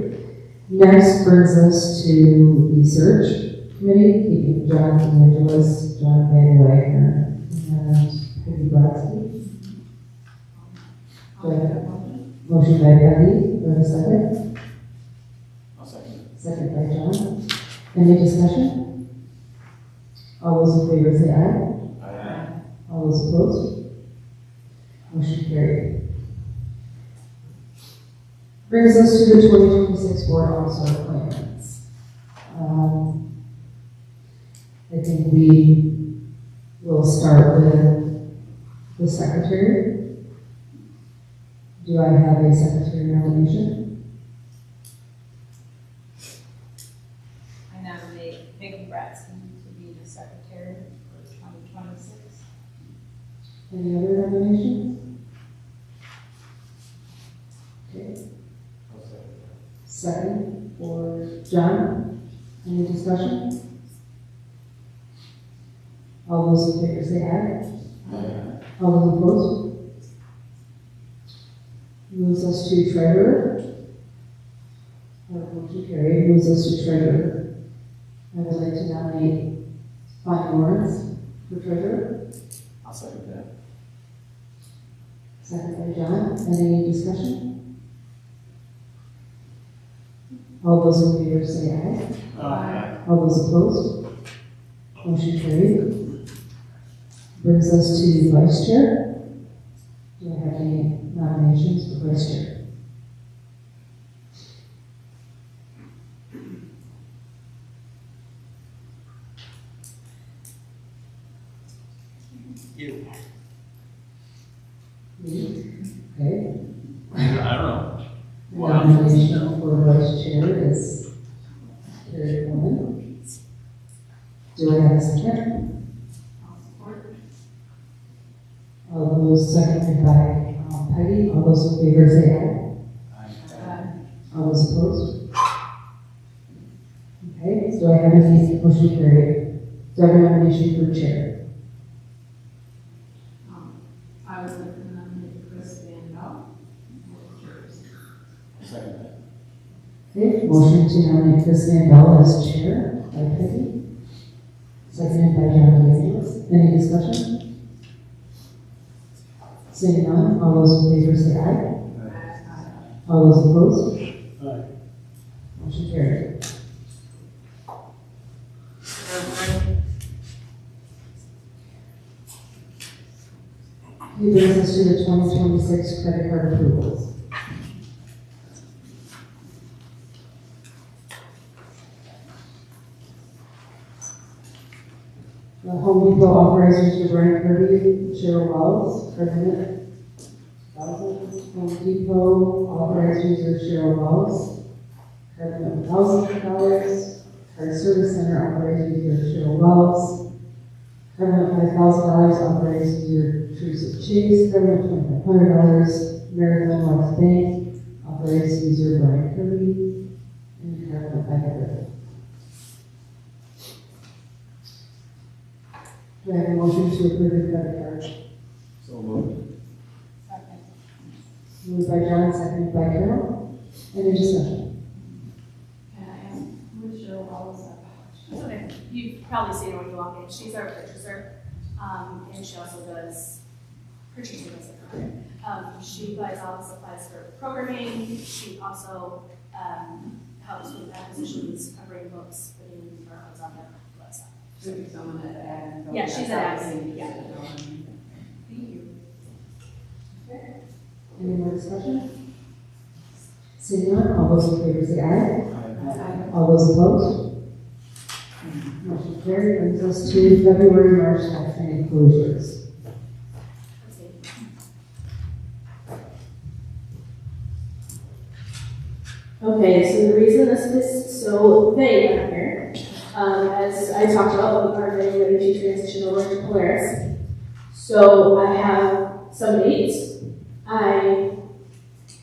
Next brings us to the search committee, keeping John DeAngelis, John VanBelle, and Peggy Brotzke. Do I have a motion by Peggy? Do I have a second? I'll second Second by John. Any discussion? All those in favor say aye. Aye. All those opposed? Motion carried. Brings us to the 2026 board officer appointments. I think we will start with the secretary. Do I have a secretary nomination? I nominate Peggy Brotzke to be the secretary for 2026. Any other nominations? Okay. Second for John. Any discussion? All those in favor say aye. Aye. All those opposed? Moves us to treasurer. Motion carried. Moves us to treasurer. I would like to nominate Bonnie Lawrence for treasurer. I'll second that. Second by John. Any discussion? All those in favor say aye. Aye. All those opposed? Motion carried. Brings us to vice chair. Do I have any nominations for vice chair? You. Me? Okay. I don't know. Nomination for vice chair is Kari Kohlman. Do I have a second? I'll support. All those seconded by Peggy. All those in favor say aye. All those opposed? Okay, so I have a motion carried. Do I have a nomination for chair? I would like to nominate Chris VanBelle. Second that. Okay, motion to nominate Chris VanBelle as chair by Peggy. Seconded by John DeAngelis. Any discussion? Seeing none, all those in favor say aye. All those opposed? Aye. Motion carried. He brings us to the 2026 credit card approvals. The Home Depot authorizes to Brian Kirby, Cheryl Wells, President. Home Depot authorized user Cheryl Wells, President $1,000. Card Service Center authorized user Cheryl Wells, President $5,000 authorized user Teresa Chase, President $2,500, Marathon West Bank authorized user Brian Kirby, and President $500. Do I have a motion to approve the credit card? So moved. Second. Moved by John, seconded by Carol. Any discussion? Can I ask, who is Cheryl Wallace? That's okay. You've probably seen her when you walk in. She's our purchaser, and she also does purchasing as a career. She buys all the supplies for programming. She also helps with acquisitions, covering books, putting our ones on the website. Maybe someone at admin. Yeah, she's at admin, yeah. Thank you. Any more discussion? Seeing none, all those in favor say aye. All those opposed? Motion carried. Brings us to February, March staff training closures. Okay, so the reason this is so vague on here, as I talked about, we are getting ready to transition over to Polaris. So I have some dates.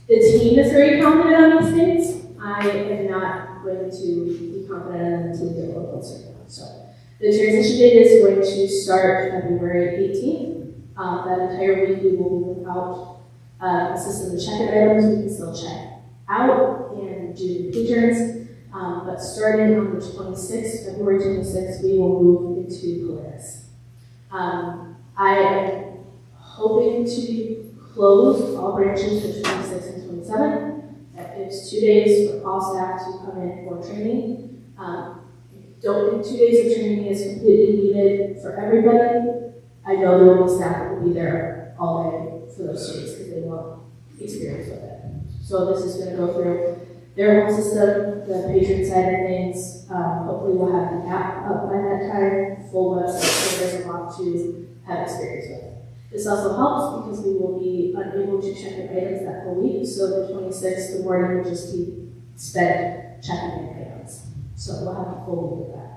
The team is very confident on these dates. I am not going to be confident on them until we get a little closer. So the transition date is going to start February 18th. That entire week we will be without a system to check items. We can still check out and do patrons, but starting on the 26th, February 26th, we will move into Polaris. I am hoping to close all branches for 26 and 27. That gives 2 days for all staff to come in for training. Don't think 2 days of training is completely needed for everybody. I know there will be staff that will be there all day for those 2 days because they want experience with it. So this is going to go through their whole system, the patron side of things. Hopefully we'll have the app up by that time, full website, so there's a lot to have experience with. This also helps because we will be unable to check the items that whole week, so the 26th, the morning will just be spent checking the items. So we'll have a full week of that.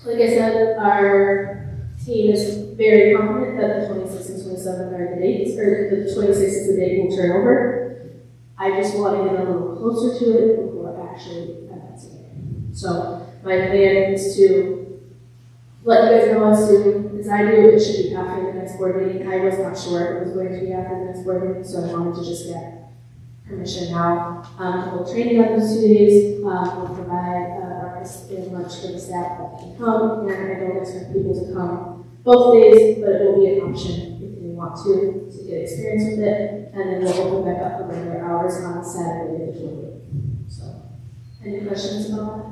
Like I said, our team is very confident that the 26th and 27th are the dates, or the 26th is the date we'll turn over. I just want to get a little closer to it before actually announcing it. So my plan is to let you guys know as soon as I do. It should be after the next board meeting. I was not sure it was going to be after the next board meeting, so I wanted to just get permission now. We'll training on those 2 days. We'll provide breakfast and lunch for the staff that can come, and I don't expect people to come both days, but it will be an option if they want to get experience with it, and then we'll open back up for regular hours on Saturday the 28th. So, any questions about that?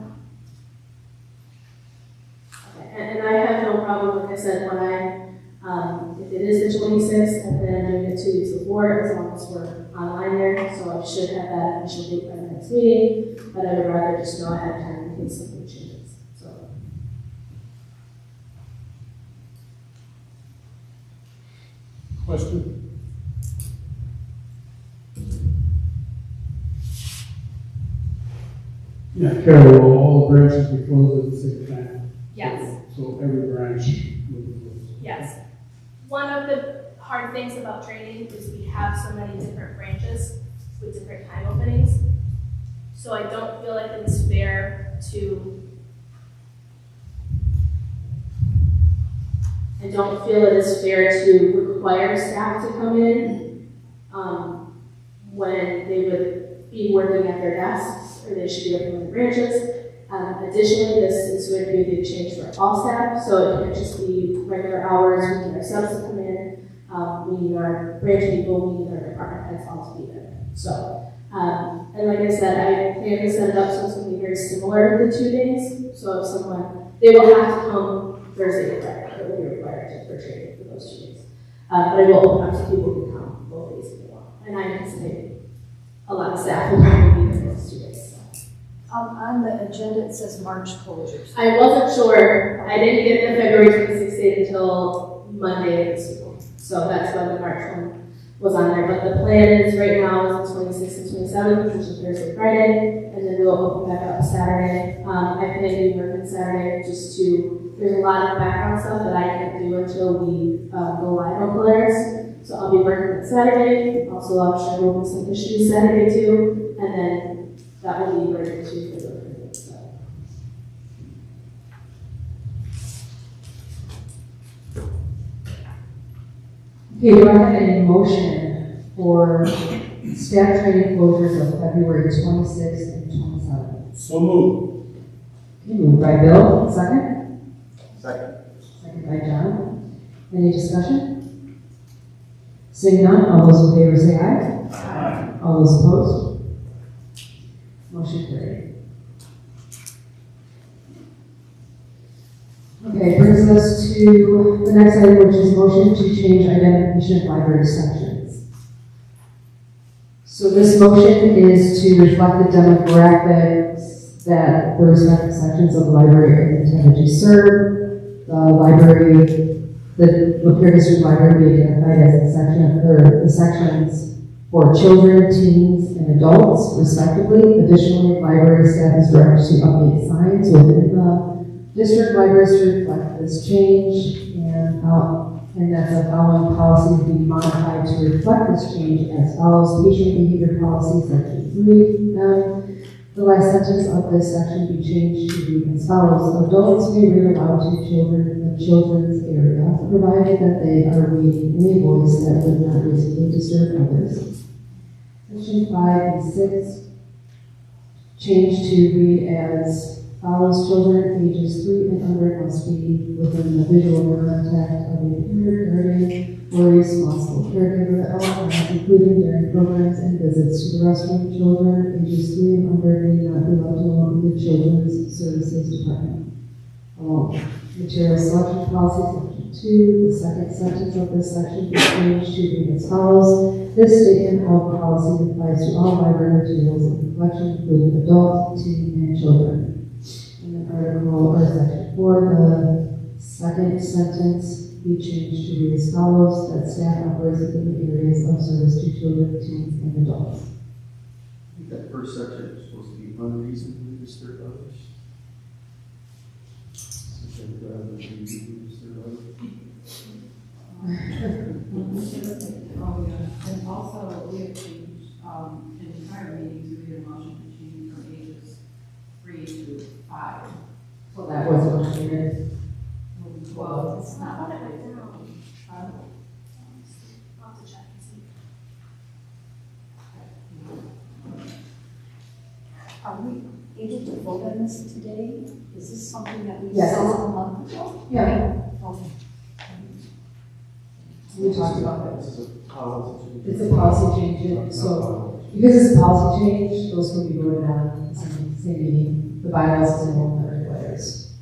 Okay, and I have no problem, like I said, when if it is the 26th, I plan on doing it 2 weeks before, as long as we're online there, so I should have that initial date by the next meeting, but I would rather just know ahead of time in case something changes, so. Question? Yeah, Carol, will all the branches be closed at the same time? Yes. So every branch will be closed? Yes. One of the hard things about training is we have so many different branches with different time openings. So I don't feel like it's fair to require staff to come in when they would be working at their desks, or they should be working in the branches. Additionally, this is going to be a big change for all staff, so it can't just be regular hours. We need our subs to come in, we need our branch people, we need our department heads all to be there. So, and like I said, I plan to set it up so it's going to be very similar the 2 days. So if someone, they will have to come Thursday or Friday, it will be required for training for those 2 days. But I will open up so people can come both days if they want. And I anticipate a lot of staff will probably be there those 2 days. On the agenda, it says March closures. I wasn't sure. I didn't get the February 26th date until Monday of this week. So that's when the March one was on there. But the plan is right now is the 26th and 27th, which is Thursday, Friday, and then we'll open back up Saturday. I plan to be working Saturday there's a lot of background stuff that I can't do until we go live on Polaris. So I'll be working Saturday. Also, I'm sure there will be some issues Saturday too, and then that will be ready to for the so. Okay, do I have any motion for staff training closures of February 26th and 27th? So moved. Okay, moved by Bill, second? Second. Second by John. Any discussion? Seeing none, all those in favor say aye. Aye. All those opposed? Motion carried. Okay, brings us to the next item, which is motion to change identification of library sections. So this motion is to reflect the demographics that the respective sections of the library are intended to serve. The library, the Lapeer District Library be identified as a section, or the sections for children, teens, and adults, respectively. Additionally, library staff is directed to update signs within the district libraries to reflect this change, and that the following policies be modified to reflect this change as follows. Patient behavior policy, section 3. The last sentence of this section be changed to read as follows. Adults may read aloud to children in the children's area, provided that they are reading in a voice that would not reasonably disturb others. Section 5 and 6 changed to read as follows. Children ages 3 and under must be within the visual contact of a parent, guardian, or responsible caregiver at all times, including during programs and visits to the restroom. Children ages 3 and under may not be left alone in the Children's Services Department. Material selection policy, section 2. The second sentence of this section is changed to read as follows. This statement of policy applies to all library materials and collection, including adult, teen, and children. And then article, or section 4, the second sentence be changed to read as follows, that staff operates within the areas of service to children, teens, and adults. I think that first section is supposed to be unreasonably disturb others. Rather than reasonably disturb others. Oh, yeah, and also we have changed, in entire meetings, we had a motion to change from ages 3 to 5. Well, that was what we did. Well, it's not. I'll have to check and see. Are we able to vote on this today? Is this something that we Yes. saw a month ago? Yeah. Okay. We talked about that. This is a policy change. It's a policy change, so because it's a policy change, those can be voted on in the same meeting. The bylaws is enrollment requires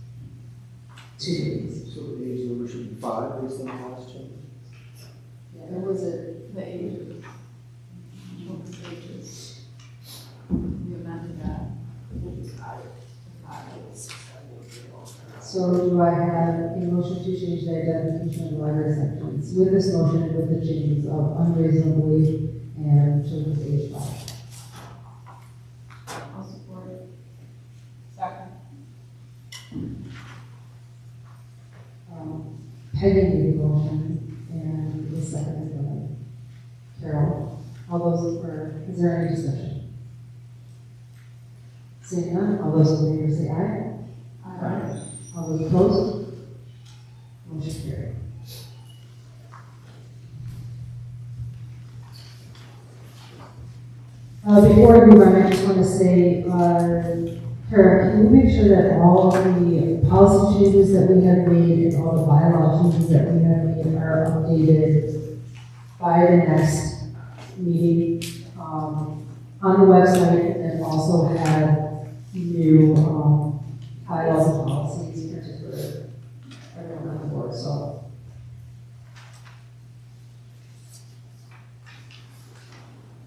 2 meetings. So the age limit should be 5 based on the last change? Yeah, there was The ages. Children's ages. We amended that. It was 5. So do I have a motion to change the identification of the library sections with this motion and with the changes of unreasonably and children's age 5? I'll support it. Second. Peggy made the motion and the second by Carol. All those is there any discussion? Seeing none, all those in favor say aye. Aye. All those opposed? Motion carried. Before we move on, I just want to say, Kara, can you make sure that all of the policy changes that we have made and all the bylaw changes that we have made are updated by the next meeting on the website, and then also have new bylaws and policies printed for everyone on the board. So.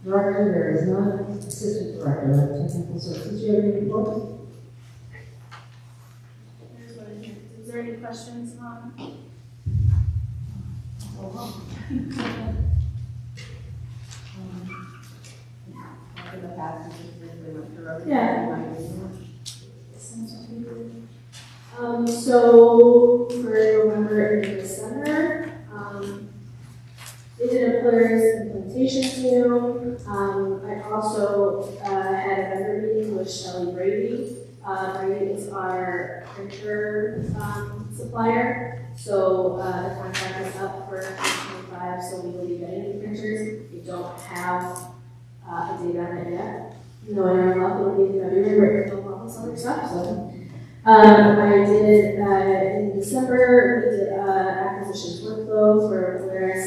Director, there is none. Assistant Director of Technical Services, do you have any report? Here's what it is. Is there any questions on? In the past, we went through Yeah. everything. So for November and December, they did a players implementation deal. I also had a vendor meeting with Shelley Brady. Brady is our printer supplier. So the contract is up for 2025, so we will be getting new printers. We don't have a date on it yet. Knowing our luck, it'll be in February, but we'll have this other stuff, so. I did, in December, we did acquisitions workflow for Polaris.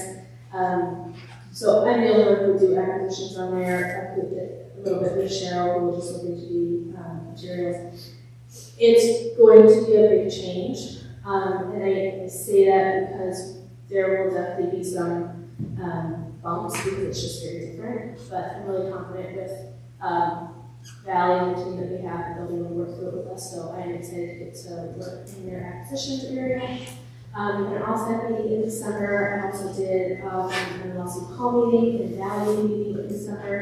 So I'm the only one who do acquisitions on there. I did it a little bit with Cheryl, who was just looking to do materials. It's going to be a big change, and I say that because there will definitely be some bumps because it's just very different, but I'm really confident with Valley and the team that we have, that they'll be able to work through it with us, so I am excited to get to work in their acquisitions area. And also that meeting in December, I also did an LC call meeting and Valley meeting in December.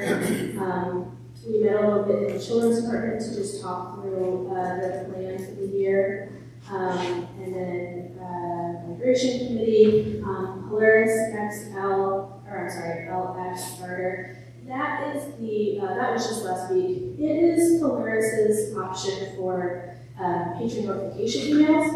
We met a little bit in the children's department to just talk through their plan for the year. And then migration committee, Polaris LX starter. That is that was just last week. It is Polaris's option for patron notification emails.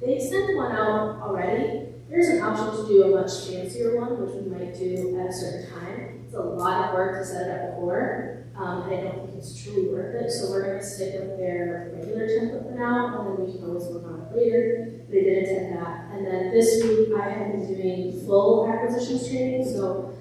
They sent one out already. There's an option to do a much fancier one, which we might do at a certain time. It's a lot of work to set it up before, and I don't think it's truly worth it. So we're going to stick with their regular template for now, and then we can always work on it later. They did attend that. And then this week I have been doing full acquisitions training. So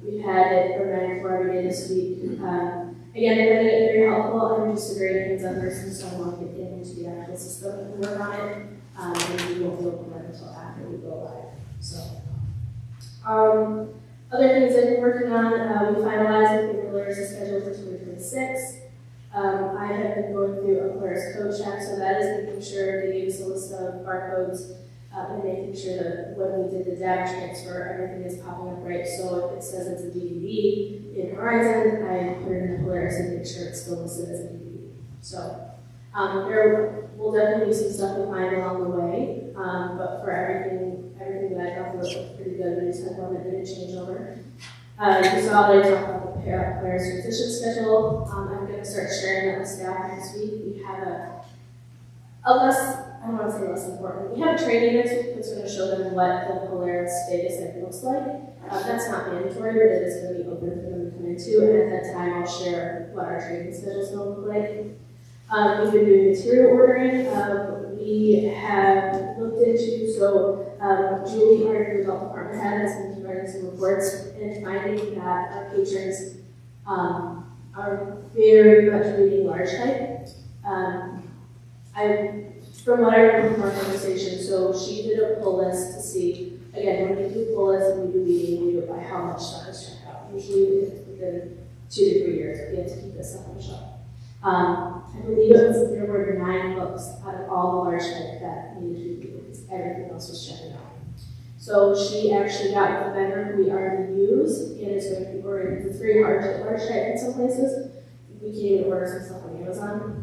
we've had it for 9 to 4 every day this week. Again, I find it very helpful. I'm just a very hands-on person, so I want to get into the actual system and work on it. And we won't be able to work until after we go live. So, other things I've been working on, we finalized the Polaris schedule for 2026. I have been going through a Polaris code check, so that is making sure they gave us a list of barcodes and making sure that when we did the data transfer, everything is popping up right. So if it says it's a DVD in Horizon, I put it in the Polaris and make sure it's still listed as a DVD. So there will definitely be some stuff we find along the way, but for everything that I thought was pretty good, we just had one that didn't change over. You saw that I talked about the Polaris transition schedule. I'm going to start sharing that with staff next week. We have a less, I don't want to say less important, we have a training next week that's going to show them what the Polaris data set looks like. That's not mandatory, but it is going to be open for them to come into, and at that time I'll share what our training schedule is going to look like. We've been doing material ordering. We have looked into, Julie, our adult department head, has been running some reports and finding that our patrons are very much reading large type. From what I remember from our conversation, so she did a pull list to see, again, when we do pull lists and we do reading, we do it by how much stuff is checked out. Usually within 2 to 3 years, we have to keep this stuff on the shelf. I believe there were 9 books out of all the large type that needed to be reviewed. Everything else was checked out. So she actually got with a vendor who we already use, and is going to be ordering. It's very hard to get large type in some places. We can't even order some stuff on Amazon.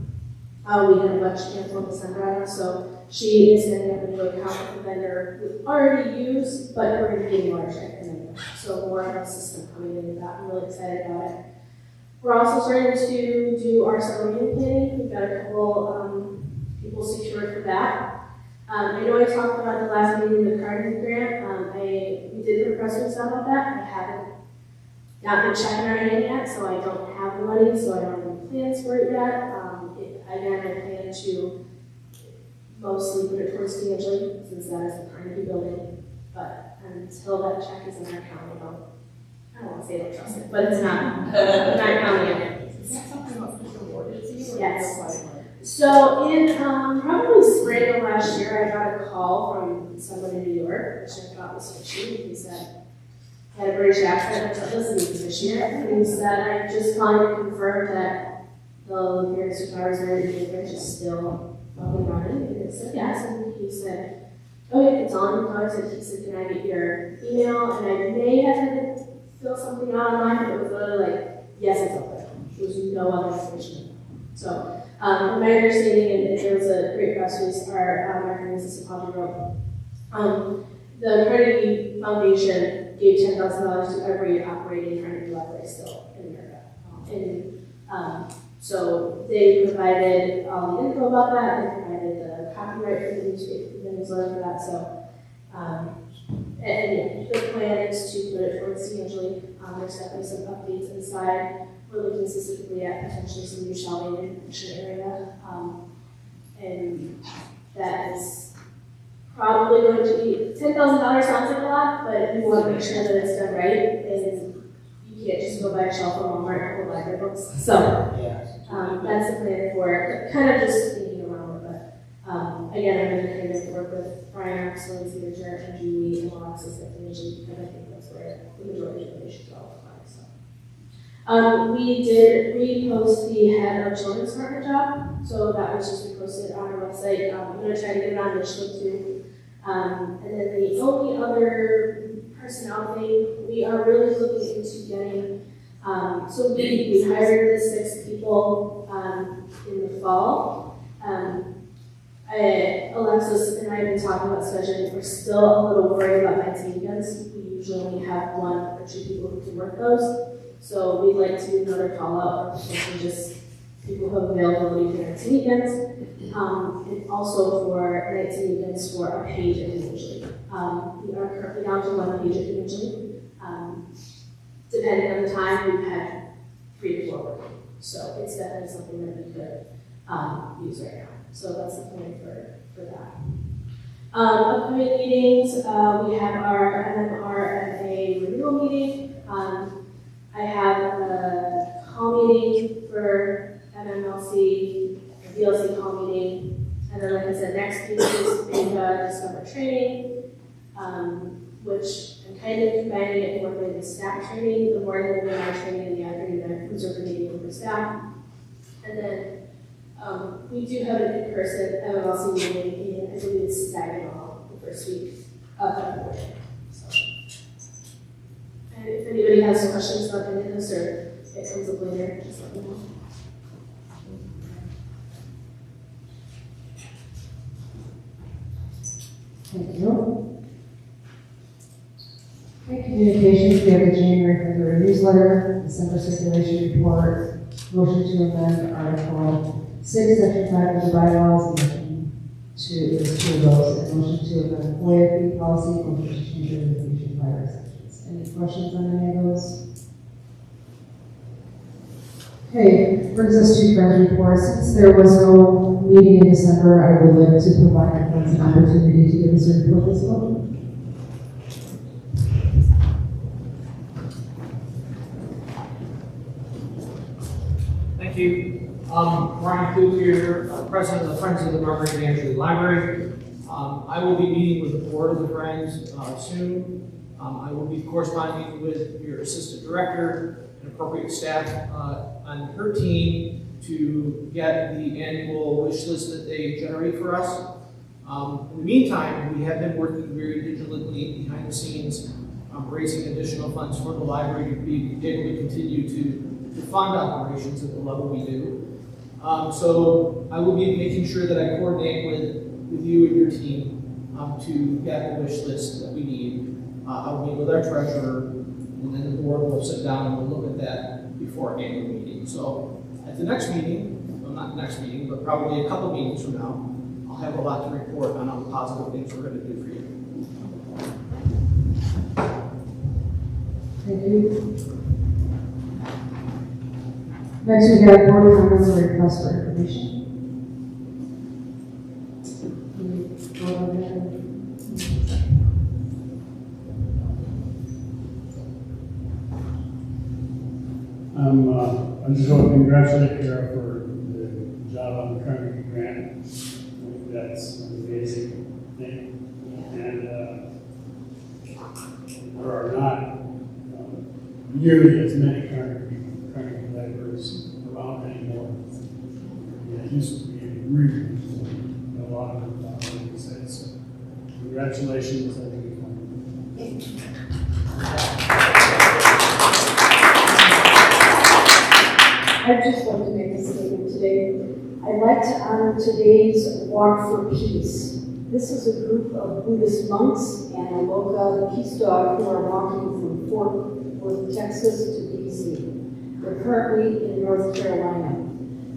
We had a bunch canceled in December, so she is setting up a new account with a vendor we already use, but we're going to be getting large type from them. So more of a system coming into that. I'm really excited about it. We're also starting to do our summer meeting planning. We've got a couple people secured for that. I know I talked about the last meeting, the Kari grant. We did put a press release out about that. I haven't gotten a check in our hand yet, so I don't have the money, so I don't have any plans for it yet. Again, I plan to mostly put it towards DeAngelis, since that is the Carnegie building. But until that check is in our account, I don't want to say I don't trust it, but it's not counting it. Is that something official awarded to you? Yes. So in probably spring of last year, I got a call from someone in New York, which I thought was fishy. He said, he had a British accent, I said, listen, he's fishy. And he said, I just wanted to confirm that the Lapeer Survivors Marriage Branch is still up and running. And I said, yes. And he said, oh yeah, it's on. He said, can I get your email? And I may have had to fill something out online, but it was literally like, yes, it's up there. There was no other information. So, from my understanding, and there was a great press release, our marketing assistant Peggy Brotzke, the Carnegie Foundation gave $10,000 to every operating Carnegie library still in America. So they provided all the info about that. They provided the copyright for the newsletter for that. So, and the plan is to put it towards DeAngelis. There's definitely some updates inside. We're looking specifically at potentially some new shelving in the kitchen area. And that is probably going to be $10,000 sounds like a lot, but we want to make sure that it's done right. And you can't just go buy a shelf from Walmart and go buy their books. So that's the plan for it. Kind of just thinking around it, but Again, I'm going to kind of work with Brian Axel, Cedar Jarrett, and Julie, and Alexis at the Nation, and I think that's where the majority of the nations all apply. So. We did repost the head of children's department job, so that was just reposted on our website. I'm going to try to get it on initially too. And then the only other personnel thing, we are really looking into getting, so we hired the 6 people in the fall. Alexis and I have been talking about scheduling. We're still a little worried about nights and weekends. We usually only have 1 or 2 people who can work those. So we'd like to do another call out for just people who have availability for nights and weekends, and also for nights and weekends for a page individually. We are currently down to 1 page individually. Depending on the time, we've had 3 to 4 working. So it's definitely something that we could use right now. So that's the plan for that. Upcoming meetings, we have our MMRFA renewal meeting. I have a call meeting for MMLC, a VLC call meeting, and then like I said, next week is Beta Discover Training, which I'm kind of combining it more with the staff training, the morning webinar training, and the afternoon reserve meeting for staff. And then we do have an in-person MMLC meeting in, I believe it's Saginaw, the first week of February. So. And if anybody has questions about any of this or it comes up later, just let me know. Thank you. Okay, communications, we have the January, February newsletter, December circulation report, motion to amend Article 6, Section 5 of the bylaws, motion to, there's 2 of those, and motion to amend FOIA fee policy, motion to change the limitation by our sections. Any questions on any of those? Okay, brings us to friends reports. Since there was no meeting in December, I would like to provide our friends an opportunity to give us a report this month. Thank you. Ryan Kluge here, President of the Friends of the Marquardt D'Angelis Library. I will be meeting with the board of the Friends soon. I will be corresponding with your assistant director and appropriate staff on her team to get the annual wish list that they generate for us. In the meantime, we have been working very diligently behind the scenes, raising additional funds for the library to be able to continue to fund operations at the level we do. So I will be making sure that I coordinate with you and your team to get the wish list that we need. I'll meet with our treasurer, and then the board will sit down and we'll look at that before our annual meeting. So at the next meeting, well, not next meeting, but probably a couple meetings from now, I'll have a lot to report on all the positive things we're going to do for you. Thank you. Next, we have board members and requests for information. I just want to congratulate Kara for the job on the Carnegie grant. I think that's an amazing thing. And there are not nearly as many Carnegie libraries around anymore. Yeah, it used to be really a lot of them, like you said. So congratulations, I think it's wonderful. I'd just like to make a statement today. I'd like to honor today's Walk for Peace. This is a group of Buddhist monks and a local peace dog who are walking from Fort Worth, Texas to DC. They're currently in North Carolina.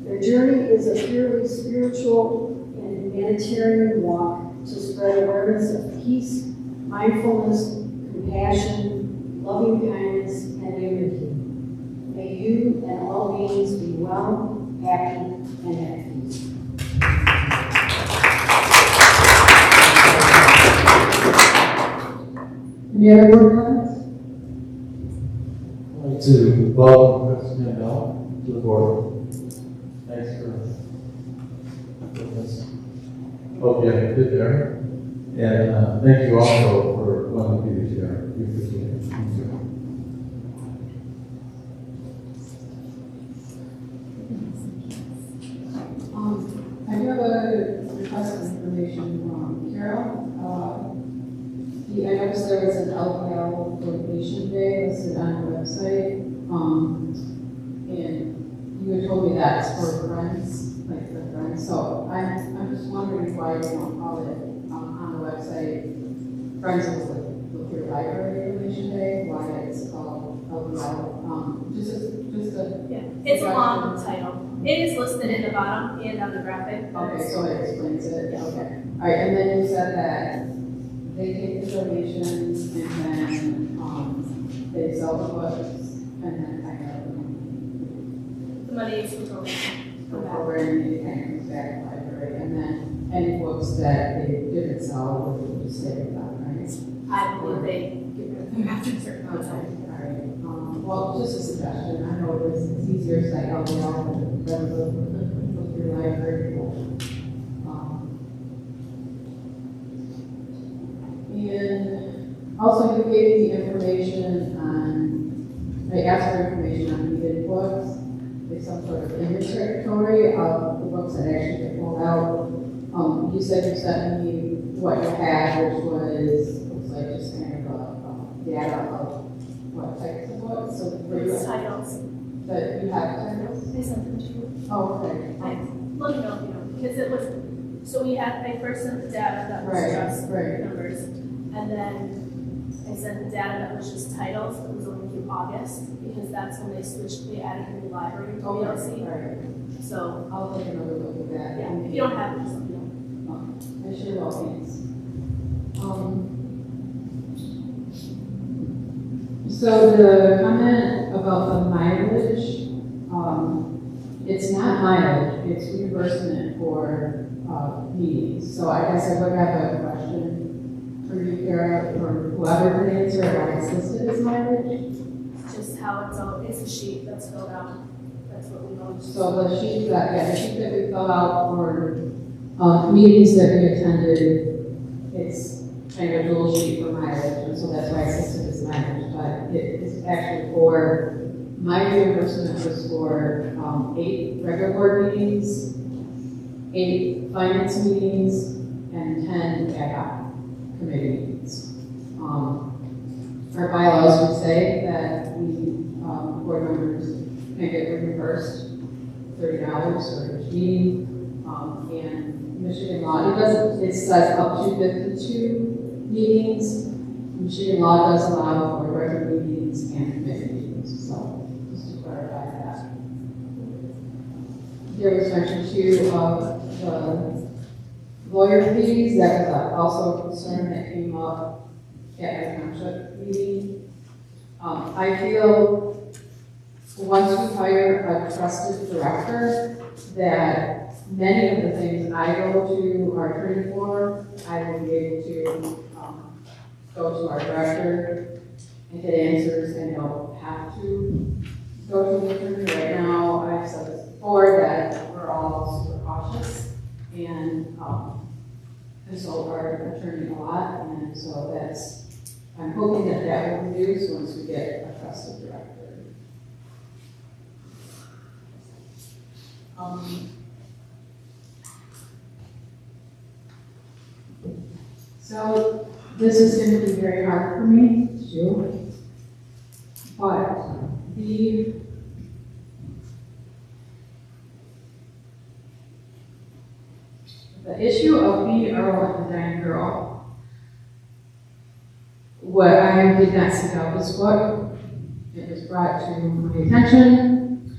Their journey is a purely spiritual and humanitarian walk to spread awareness of peace, mindfulness, compassion, loving kindness, and unity. May you and all beings be well, happy, and at peace. Any other board comments? I'd like to welcome Chris VanBelle to the board. Thanks for with us. Hope you have a good there. And thank you also for wanting to be the chair. We appreciate it. Thank you. I do have a request of information from Carol. I noticed there was an LDL donation day listed on the website, and you had told me that's for friends, like for friends. So I'm just wondering why you don't call it on the website Friends of the Lapeer Library Donation Day. Why it's called LDL? Just a Yeah, it's a long title. It is listed in the bottom and on the graphic. Okay, so it explains it. Okay. All right, and then you said that they take the donations and then they sell the books and then kind of The money is for programming. programming it kind of comes back to the library, and then any books that they didn't sell would just stay with them, right? I believe they get rid of them after a certain Okay, time. all right. Well, just a suggestion. I know it's easier to say LDL than with your library. And also you gave me information on, I asked for information on needed books, like some sort of inventory of the books that actually get pulled out. You said you sent me what you had, which was, looks like just kind of a data of what types of books. So It's titles. that you have titles? I sent them to you. Oh, okay. Let me know if you know, because it was, so I first sent the data that was just numbers, and then I sent the data that was just titles, that was only through August, because that's when they added a new library to VLC. Right. So I'll take another look at that. yeah, if you don't have it, just let me know. I sure will, thanks. So the comment about the mileage, it's not mileage, it's reimbursement for meetings. So I guess I would have a question for you, Kara, or whoever can answer why it's listed as mileage. Just how it's a sheet that's filled out. That's what we know. So the sheet that we fill out for meetings that we attended, it's kind of a dual sheet for mileage, and so that's why it's listed as mileage. But it is actually for, my reimbursement was for 8 regular board meetings, 8 finance meetings, and 10 ad hoc committee meetings. Our bylaws would say that we, board members can get reimbursed $30 for each meeting, and Michigan law, it says up to 52 meetings. Michigan law does allow for regular meetings and committee meetings, so just to clarify that. There was mention too of the lawyer fees. That was also a concern that came up at our township meeting. I feel once we hire a trusted director, that many of the things I go to our attorney for, I will be able to go to our director and get answers, and don't have to go to the attorney. Right now, I've said this before, that we're all super cautious and consult our attorney a lot, and so I'm hoping that will reduce once we get a trusted director. So this is going to be very hard for me to do, but the issue of being Earl and dying girl, what I did not seek out this book, it was brought to my attention,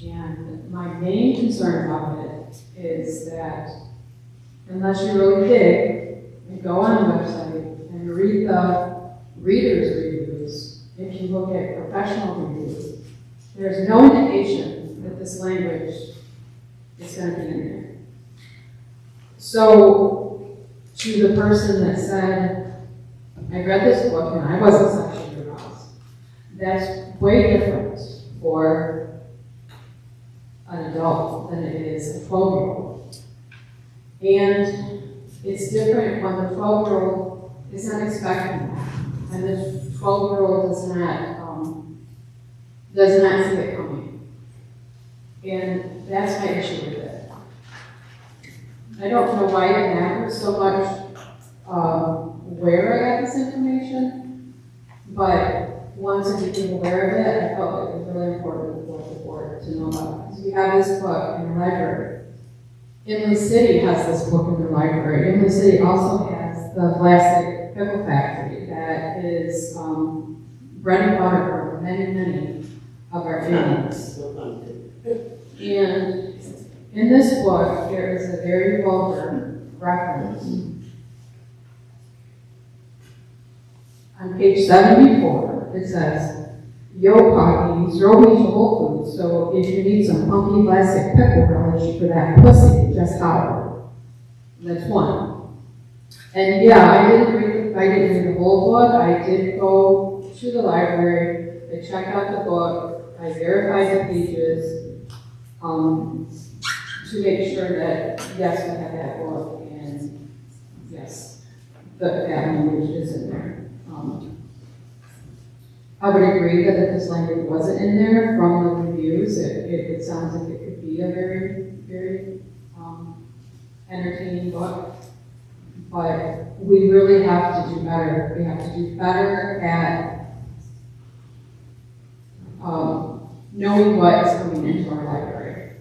and my main concern about it is that unless you really dig and go on the website and read the reader's reviews, if you look at professional reviews, there's no indication that this language is going to be in there. So, to the person that said, I read this book and I wasn't sexually aroused, that's way different for an adult than it is a 12-year-old. And it's different when the 12-year-old is not expecting that, and the 12-year-old does not see it coming. And that's my issue with it. I don't know why it matters so much where I got this information, but once I became aware of it, I felt it was really important for the board to know about it. Because we have this book in the library. Imlay City has this book in the library. Imlay City also has the Plastic Pickle Factory that is bread and butter for many, many of our families. And in this book, there is a very vulgar reference. On page 74, it says, "Yo, Pocky, throw me to Whole Foods, so if you need some funky plastic pickle relish for that pussy, just holler." That's one. And yeah, I didn't read the whole book. I did go to the library, I checked out the book, I verified the pages, to make sure that, yes, we have that book, and yes, that language is in there. I would agree that if this language wasn't in there from the reviews, it sounds like it could be a very, very entertaining book. But we really have to do better. We have to do better at knowing what is coming into our library.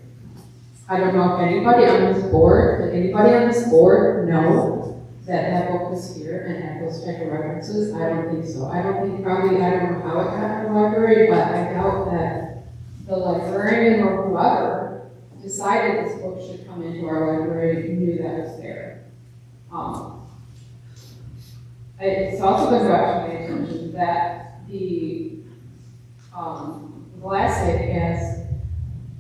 I don't know if anybody on this board know that book is here and had those type of references. I don't think so. I don't know how it got in the library, but I doubt that the librarian or whoever decided this book should come into our library knew that was there. It's also been brought to my attention that the Glassic has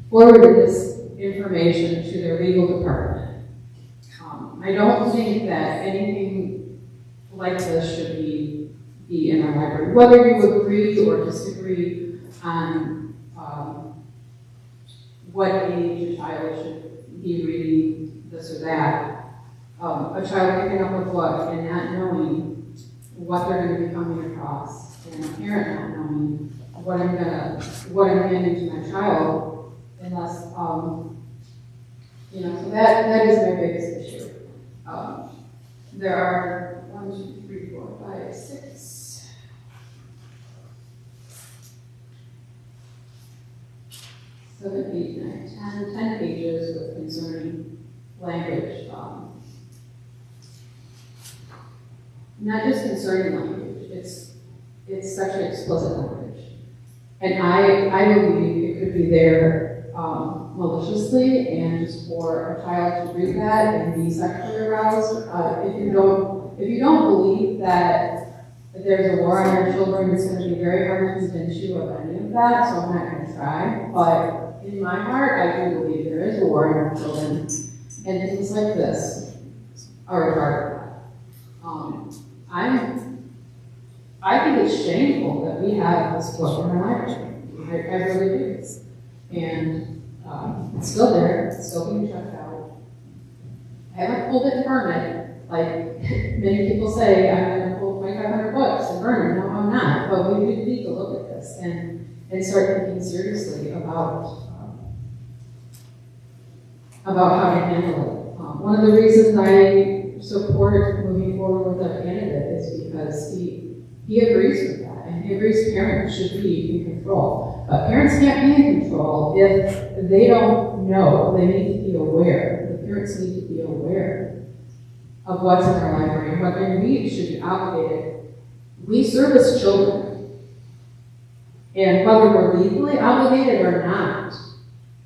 forwarded this information to their legal department. I don't think that anything like this should be in our library. Whether you agree or disagree on what age a child should be reading this or that, a child picking up a book and not knowing what they're going to be coming across, and a parent not knowing what I'm handing to my child, unless so that is my biggest issue. There are 1, 2, 3, 4, 5, 6, 7, 8, 9, 10 pages with concerning language. Not just concerning language, it's sexually explicit language. And I believe it could be there maliciously and just for a child to read that and be sexually aroused. If you don't believe that there's a war on your children, it's going to be very hard to convince you of any of that, so I'm not going to try. But in my heart, I do believe there is a war on our children, and things like this are a part of that. I think it's shameful that we have this book in our library. I really do. And it's still there, it's still being checked out. I haven't pulled it and burned it, like many people say, I'm going to pull 2,500 books and burn them. No, I'm not. But we do need to look at this and start thinking seriously about how to handle it. One of the reasons I support moving forward with our candidate is because he agrees with that, and he agrees parents should be in control. But parents can't be in control if they don't know. They need to be aware. The parents need to be aware of what's in our library, and we should be obligated. We service children, and whether we're legally obligated or not,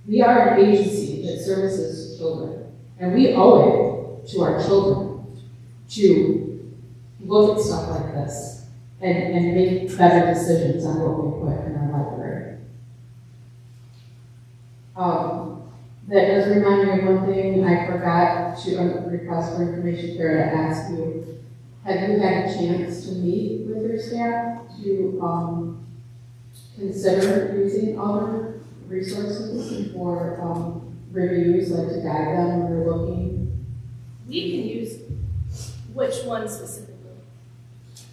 we are an agency that services children, and we owe it to our children to look at stuff like this and make better decisions on what we put in our library. That does remind me of one thing. I forgot to request for information there to ask you. Have you had a chance to meet with your staff to consider using other resources for reviews, like to guide them when they're looking? We can use Which one specifically?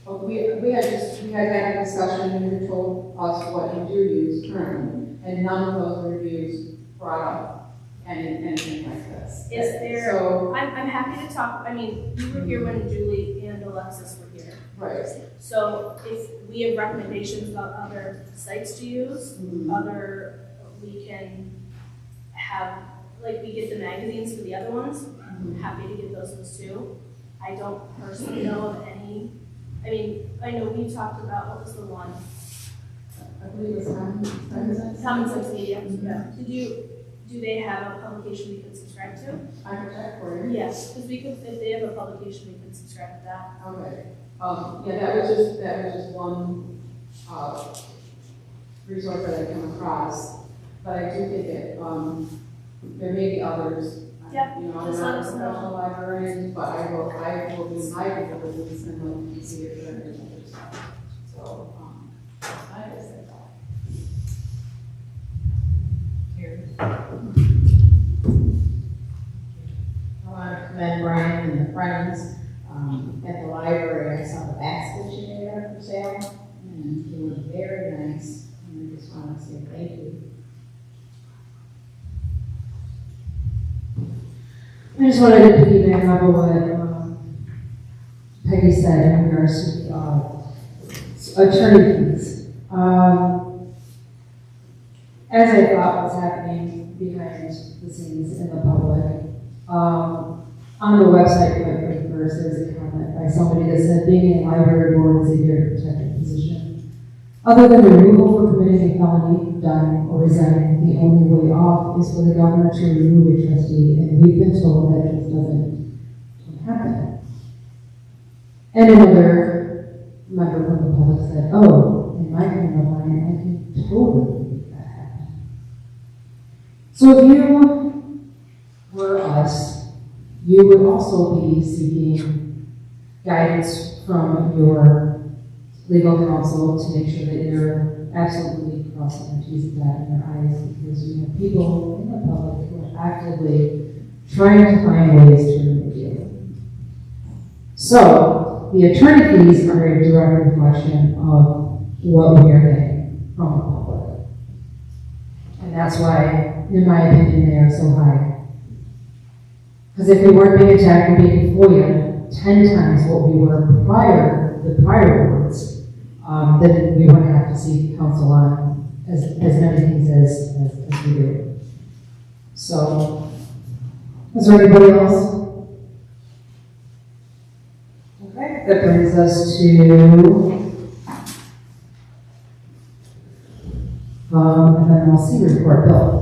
Well, we had that discussion and you told us what you do use currently, and none of those reviews brought up anything like this. Is there, So, I'm happy to talk, I mean, you were here when Julie and Alexis were here. right. So if we have recommendations about other sites to use, we can have, like, we get the magazines for the other ones. I'm happy to get those ones too. I don't personally know of any, I mean, I know we talked about, what was the one? I believe it's Common Sense. Common Sense Media. Yeah. Do they have a publication we could subscribe to? I can check for you. Yes, because we could, if they have a publication, we could subscribe to that. Okay. Yeah, that was just one, resource that I come across, but I do think it, there may be others. Yeah, You know, I'm just not let a us know. professional librarian, but I will be my abilities and look and see if there is others. So, I just said that. Here. I want to commend Brian and the friends at the library. I saw the baskets you made there for sale, and they were very nice. And I just want to say thank you. I just wanted to piggyback off of what Peggy said in regards to attorney fees. As I thought was happening behind the scenes in the public, on the website, quite frankly, first, there's a comment by somebody that said being in a library board is a very protected position. Other than removal for committing a felony, dying, or resigning, the only way off is for the governor to remove a trustee, and we've been told that just doesn't happen. And another member from the public said, oh, in my kind of line, I can totally make that happen. So if you were us, you would also be seeking guidance from your legal counsel to make sure that you're absolutely crossing the T's and dotting your I's, because you have people in the public who are actively trying to find ways to remediate it. So, the attorney fees are a direct reflection of what we are getting from the public. And that's why, in my opinion, they are so high. Because if we weren't being attacked and being FOIA 10 times what we were the prior boards, then we wouldn't have to seek counsel on as many things as we do. So, is there anybody else? Okay, that brings us to MLC report, Bill.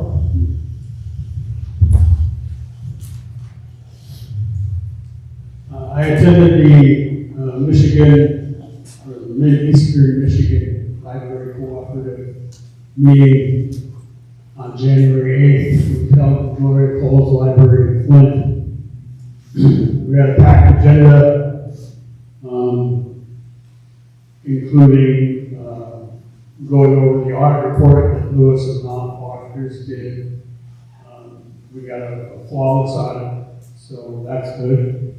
I attended the Michigan, or the Mid-Eastern Michigan Library Cooperative meeting on January 8th. We held at Gloria Coles Library in Flint. We had a packed agenda, including going over the audit report that Lewis and Mount auditors did. We got a flawless audit, so that's good.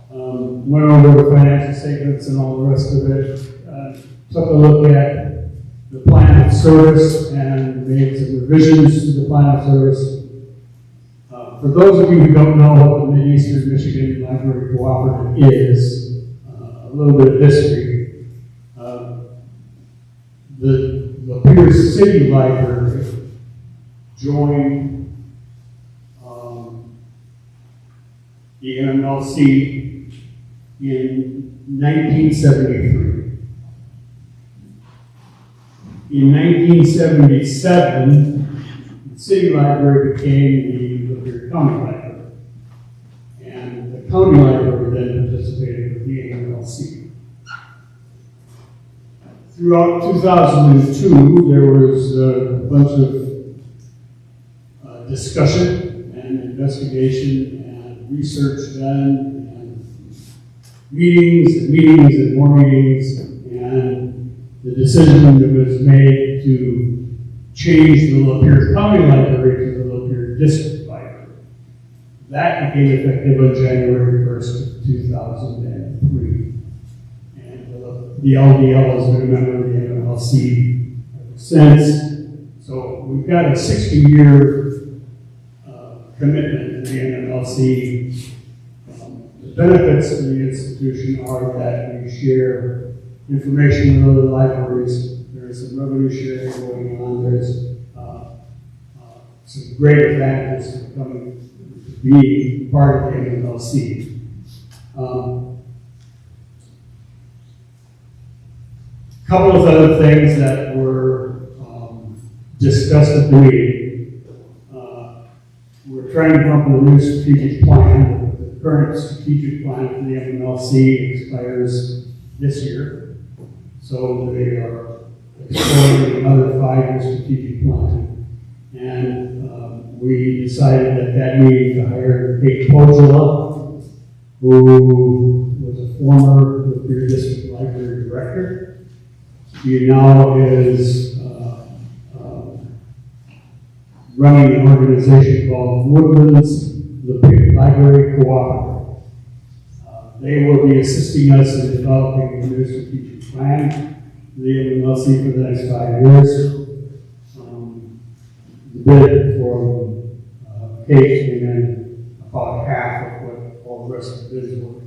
Went over the financial statements and all the rest of it. Took a look at the plan of service and made some revisions to the plan of service. For those of you who don't know what the Mid-Eastern Michigan Library Cooperative is, a little bit of history. The Lapeer City Library joined the MLC in 1973. In 1977, the city library became the Lapeer County Library. And the county library then participated with the MLC. Throughout 2002, there was a bunch of discussion and investigation and research done, meetings and more meetings, and the decision that was made to change the Lapeer County Library to the Lapeer District Library. That became effective on January 1st, 2003. And the LDL has been a member of the MMLC ever since. So we've got a 60-year commitment to the MMLC. The benefits of the institution are that we share information with other libraries. There's some revenue sharing going on. There's some great advantages to coming to be part of the MMLC. Couple of other things that were discussed at the meeting. We're trying to come up with a new strategic plan. The current strategic plan for the MMLC expires this year. So they are exploring another 5-year strategic plan. And we decided at that meeting to hire Kari Kohlman, who was a former Lapeer District Library Director. She now is running an organization called Woodlands Lapeer Library Cooperative. They will be assisting us in developing the new strategic plan for the MMLC for the next 5 years. The bid for Kate came in about half of what all the rest of the bids were.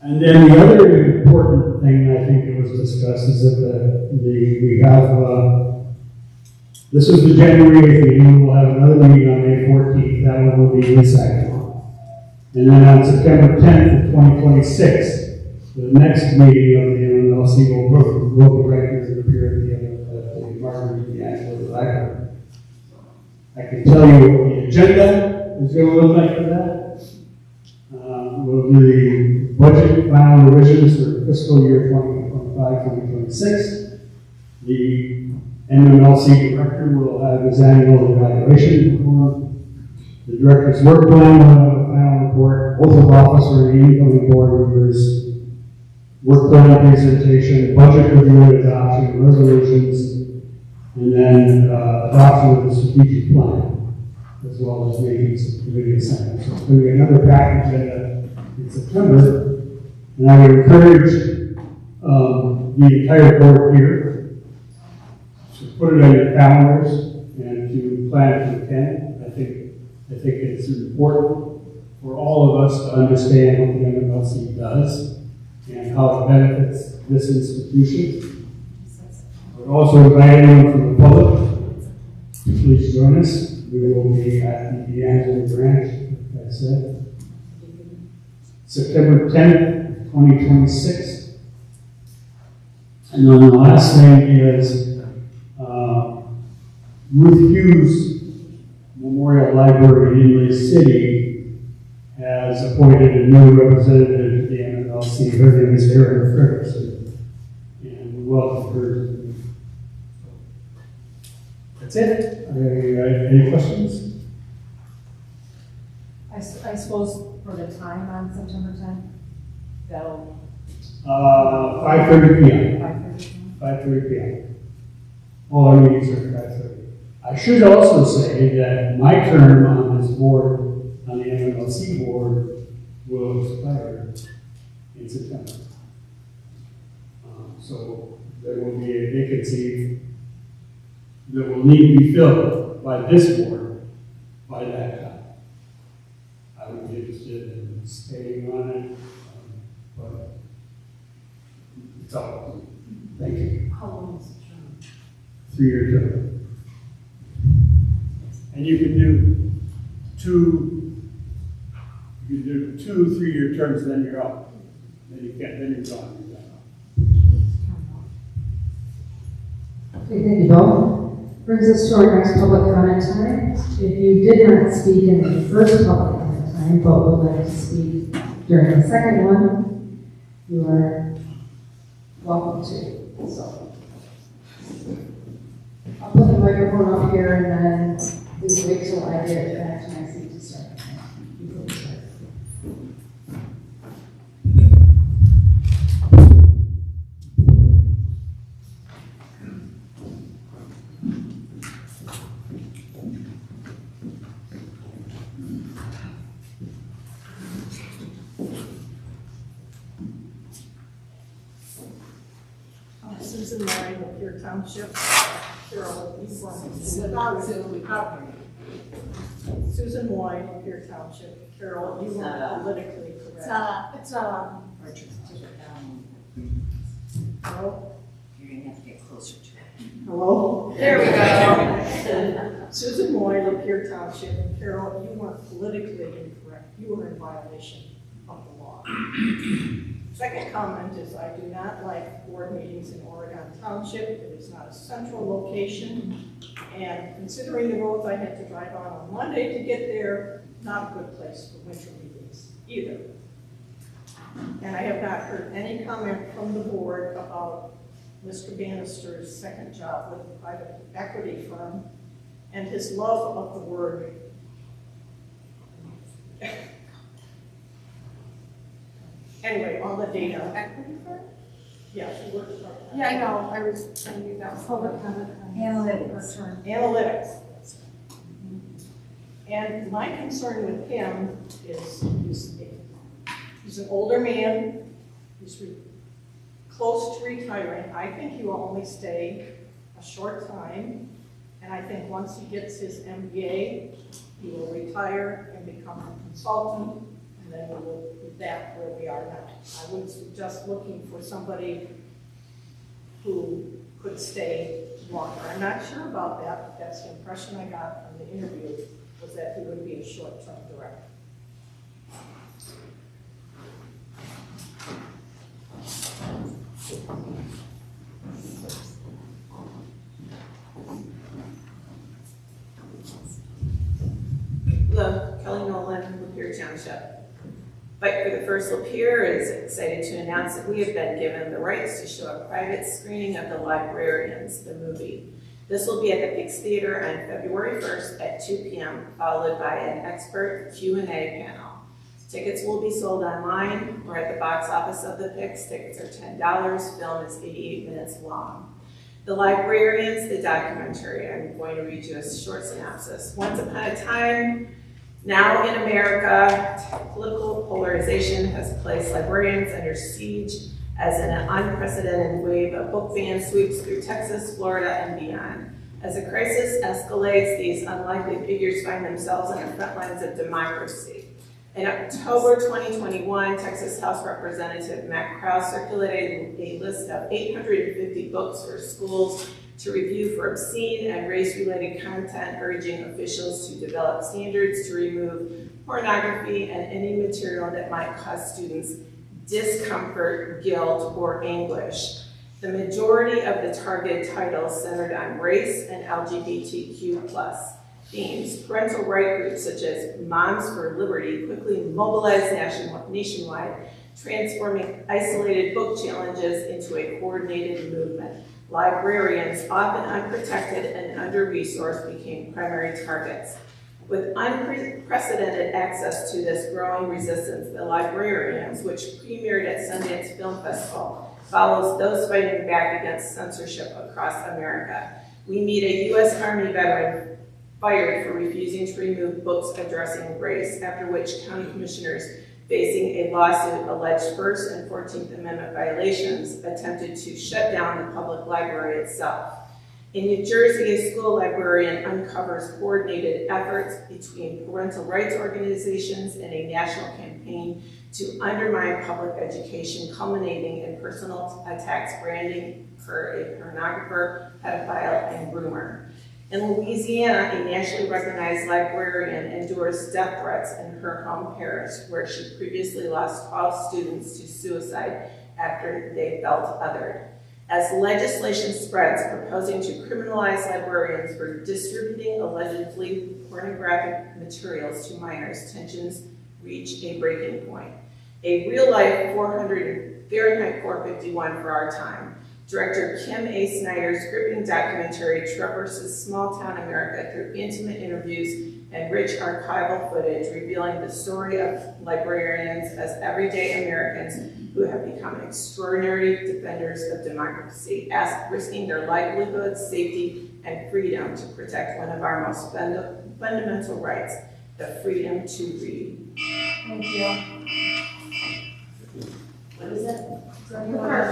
And then the other important thing I think that was discussed is that we have, this is the January 8th meeting, we'll have another meeting on May 14th, that one will be recycled. And then on September 10th of 2026, the next meeting of the MMLC will be right here at the Marquardt DeAngelis Library. I can tell you what the agenda is going to look like for that. We'll do the budget final revisions for fiscal year 2025-2026. The MMLC director will have his annual evaluation performed. The director's work plan will have a final report, oath of office for the incoming board members, work plan presentation, budget review and adoption, resolutions, and then adoption of the strategic plan, as well as making some committee assignments. So it's going to be another package in September, and I would encourage the entire board here to put it on your calendars and to plan to attend. I think it's important for all of us to understand what the MMLC does and how it benefits this institution. I would also invite anyone from the public to please join us. We will be at the DeAngelis branch, like I said, September 10th, 2026. And then the last thing is Ruth Hughes Memorial Library in Inlay City has appointed a new representative to the MMLC. Her name is Erin Ferguson, and we welcome her. That's it. Any questions? I suppose for the time on September 10th, that'll... 5:30 p.m. 5:30 p.m. 5:30 p.m. All our meetings are at 5:30. I should also say that my term on this board, on the MMLC board, will expire in September. So there will be a vacancy that will need to be filled by this board by that time. I would be interested in staying on it, but it's all up to you. Thank you. How long is the term? 3-year term. And you can do two 3-year terms, then you're out. Then you're gone. Okay, thank you, Bill. Brings us to our next public comment time. If you did not speak in the first public comment time, but would like to speak during the second one, you are welcome to. So, I'll put the microphone up here and then please wait till I get back to my seat to start. Before we start. Susan Moore, Lapeer Township. Carol, you want Susan Moy, Lapeer Township. Carol, you want politically correct. It's Hello? You're gonna have to get closer to it. Hello? There we go. Susan Moy, Lapeer Township. Carol, you weren't politically incorrect. You were in violation of the law. Second comment is I do not like board meetings in Oregon Township. It is not a central location. And considering the roads I had to drive on Monday to get there, not a good place for winter meetings either. And I have not heard any comment from the board about Mr. Bannister's second job with a private equity firm and his love of the word. Anyway, all the data. Equity firm? Yeah, he worked for. Yeah, I know, I knew that was public comment. Analytics. Analytics. And my concern with him is he's an older man, he's close to retiring. I think he will only stay a short time, and I think once he gets his MBA, he will retire and become a consultant, and then we will be back where we are now. I would suggest looking for somebody who could stay longer. I'm not sure about that, but that's the impression I got from the interview, was that he would be a short-term director. Hello, Kelly Nolan, Lapeer Township. Fight for the First Lapeer is excited to announce that we have been given the rights to show a private screening of The Librarians, the movie. This will be at the Pix Theater on February 1st at 2 p.m., followed by an expert Q&A panel. Tickets will be sold online or at the box office of the Pix. Tickets are $10. Film is 88 minutes long. The Librarians, the documentary. I'm going to read you a short synopsis. Once upon a time, now in America, political polarization has placed librarians under siege as an unprecedented wave of book bans sweeps through Texas, Florida, and beyond. As the crisis escalates, these unlikely figures find themselves on the front lines of democracy. In October 2021, Texas House Representative Matt Krause circulated a list of 850 books for schools to review for obscene and race-related content, urging officials to develop standards to remove pornography and any material that might cause students discomfort, guilt, or anguish. The majority of the targeted titles centered on race and LGBTQ+ themes. Parental right groups such as Moms for Liberty quickly mobilized nationwide, transforming isolated book challenges into a coordinated movement. Librarians, often unprotected and under-resourced, became primary targets. With unprecedented access to this growing resistance, The Librarians, which premiered at Sundance Film Festival, follows those fighting back against censorship across America. We meet a U.S. Army veteran fired for refusing to remove books addressing race, after which county commissioners facing a lawsuit alleged First and 14th Amendment violations attempted to shut down the public library itself. In New Jersey, a school librarian uncovers coordinated efforts between parental rights organizations and a national campaign to undermine public education, culminating in personal attacks, branding her a pornographer, pedophile, and groomer. In Louisiana, a nationally recognized librarian endures death threats in her home parish, where she previously lost 12 students to suicide after they felt othered. As legislation spreads proposing to criminalize librarians for distributing allegedly pornographic materials to minors, tensions reach a breaking point. A real-life Fahrenheit 451 for our time. Director Kim A. Snyder's gripping documentary traverses small-town America through intimate interviews and rich archival footage revealing the story of librarians as everyday Americans who have become extraordinary defenders of democracy, risking their livelihoods, safety, and freedom to protect one of our most fundamental rights, the freedom to read. Thank you. What is it? February.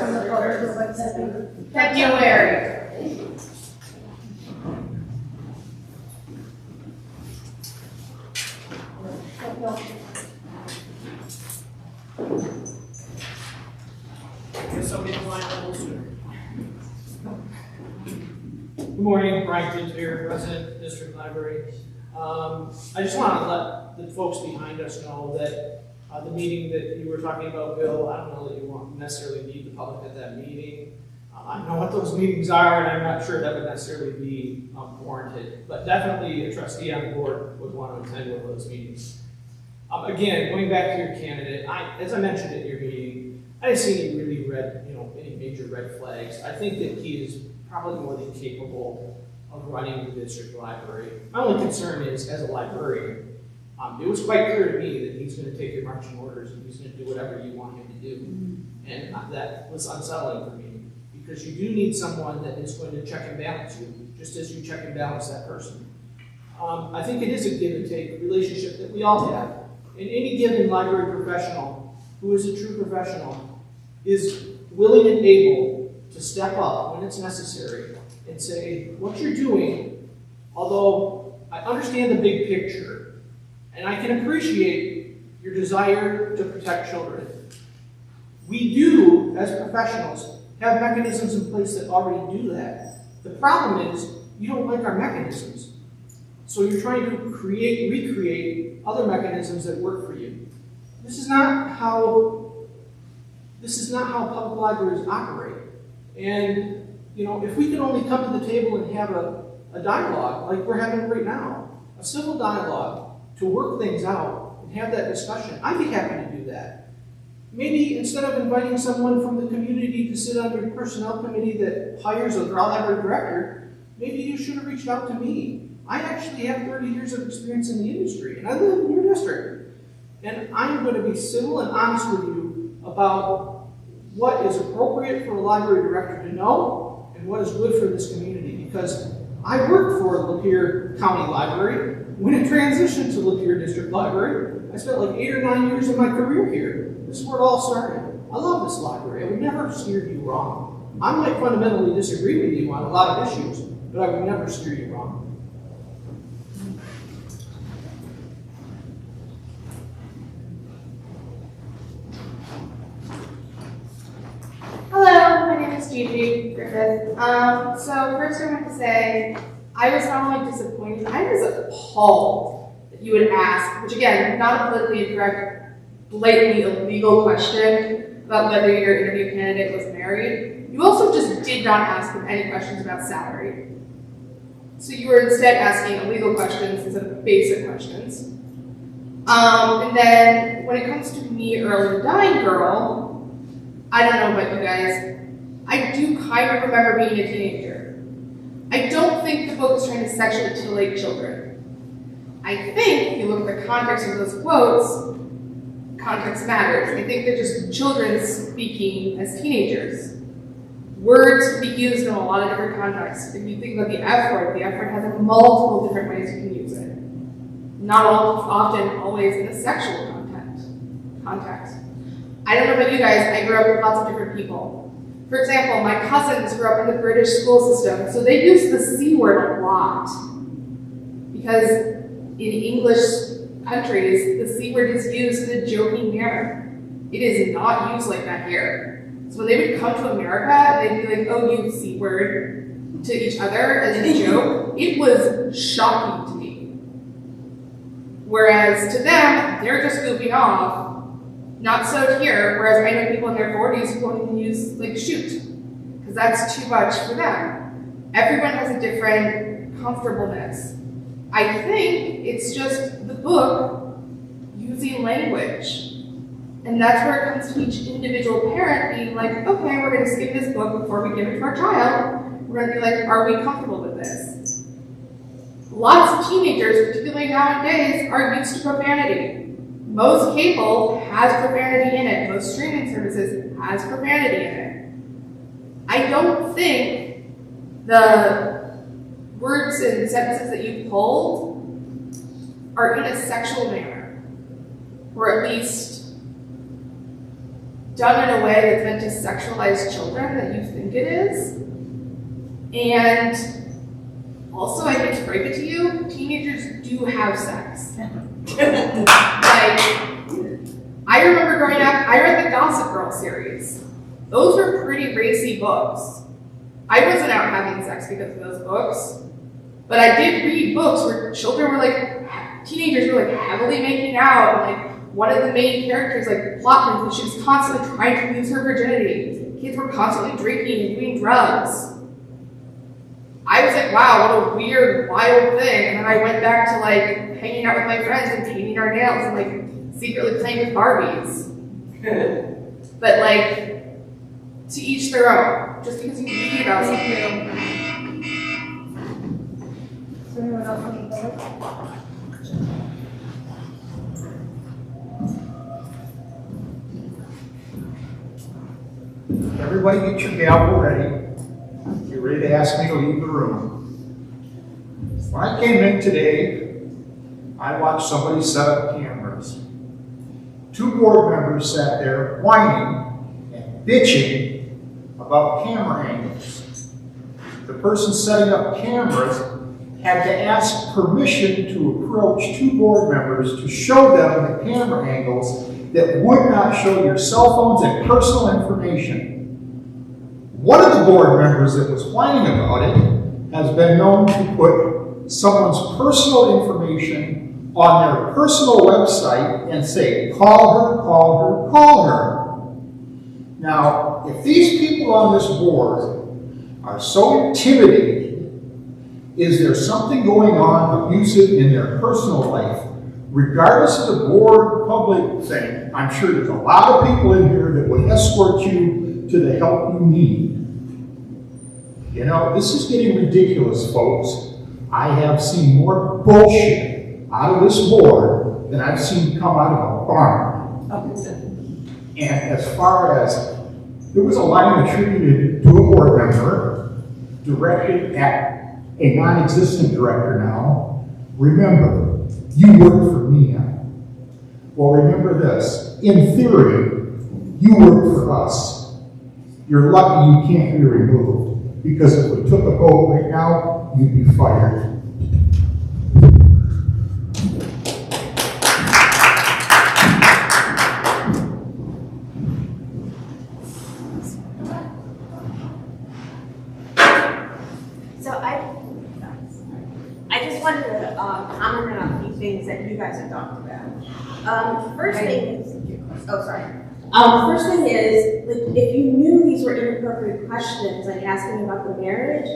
Guess I'll get in line a little sooner. Good morning, Brian Kinsey, President, District Library. I just want to let the folks behind us know that the meeting that you were talking about, Bill, I don't know that you won't necessarily need the public at that meeting. I know what those meetings are, and I'm not sure that would necessarily be warranted, but definitely a trustee on the board would want to attend one of those meetings. Again, going back to your candidate, as I mentioned at your meeting, I didn't see any really any major red flags. I think that he is probably more than capable of running the district library. My only concern is, as a librarian, it was quite clear to me that he's going to take your marching orders and he's going to do whatever you want him to do. And that was unsettling for me, because you do need someone that is going to check and balance you, just as you check and balance that person. I think it is a give and take relationship that we all have. And any given library professional who is a true professional is willing and able to step up when it's necessary and say, what you're doing, although I understand the big picture, and I can appreciate your desire to protect children, we do, as professionals, have mechanisms in place that already do that. The problem is, you don't like our mechanisms. So you're trying to recreate other mechanisms that work for you. This is not how public libraries operate. And if we could only come to the table and have a dialogue like we're having right now, a civil dialogue to work things out and have that discussion, I'd be happy to do that. Maybe instead of inviting someone from the community to sit on your personnel committee that hires a library director, maybe you should have reached out to me. I actually have 30 years of experience in the industry, and I live in your district. And I'm going to be civil and honest with you about what is appropriate for a library director to know and what is good for this community. Because I worked for Lapeer County Library. When it transitioned to Lapeer District Library, I spent like 8 or 9 years of my career here. This is where it all started. I love this library. I would never steer you wrong. I might fundamentally disagree with you on a lot of issues, but I would never steer you wrong. Hello, my name is Gigi Griffith. So first I want to say, I was not only disappointed, I was appalled that you would ask, which again, not a politically incorrect, blatantly illegal question about whether your interview candidate was married. You also just did not ask him any questions about salary. So you were instead asking illegal questions instead of basic questions. And then when it comes to me, Earl, the dying girl, I don't know about you guys, I do kind of remember being a teenager. I don't think the book is trying to sexually titillate children. I think, if you look at the context of those quotes, context matters. I think they're just children speaking as teenagers. Words can be used in a lot of different contexts. If you think about the F word has multiple different ways you can use it. Not often always in a sexual context. I don't know about you guys, I grew up with lots of different people. For example, my cousins grew up in the British school system, so they use the C word a lot. Because in English countries, the C word is used in a joking manner. It is not used like that here. So when they would come to America, they'd be like, oh, you C word, to each other as a joke. It was shocking to me. Whereas to them, they're just goofing off. Not so here, whereas I know people in their 40s who won't even use, like, shoot, because that's too much for them. Everyone has a different comfortableness. I think it's just the book using language. And that's where it comes to each individual parent being like, okay, we're going to skip this book before we give it to our child. We're going to be like, are we comfortable with this? Lots of teenagers, particularly nowadays, are used to profanity. Most cable has profanity in it. Most streaming services has profanity in it. I don't think the words and sentences that you pulled are in a sexual manner. Or at least done in a way that's meant to sexualize children that you think it is. And also, I hate to break it to you, teenagers do have sex. Like, I remember growing up, I read the Gossip Girl series. Those were pretty racy books. I wasn't out having sex because of those books, but I did read books where children were like, teenagers were like heavily making out, and like one of the main characters, like plot points, she was constantly trying to lose her virginity. Kids were constantly drinking and doing drugs. I was like, wow, what a weird, wild thing. And then I went back to like hanging out with my friends and painting our nails and like secretly playing with Barbies. But like, to each their own. Just because you read about something. Is there anyone else on the board? Everybody get your gavel ready. Get ready to ask me to leave the room. When I came in today, I watched somebody set up cameras. 2 board members sat there whining and bitching about camera angles. The person setting up cameras had to ask permission to approach 2 board members to show them the camera angles that would not show your cell phones and personal information. One of the board members that was whining about it has been known to put someone's personal information on their personal website and say, call her, call her, call her. Now, if these people on this board are so intimidated, is there something going on abusive in their personal life? Regardless of the board public thing, I'm sure there's a lot of people in here that would escort you to the help you need. You know, this is getting ridiculous, folks. I have seen more bullshit out of this board than I've seen come out of a barn. And as far as, there was a line attributed to a board member directed at a non-existent director now. Remember, you work for me now. Well, remember this. In theory, you work for us. You're lucky you can't be removed. Because if we took a vote right now, you'd be fired. So I just wanted to comment on a few things that you guys have talked about. First thing is, first thing is, like, if you knew these were inappropriate questions, like asking about the marriage,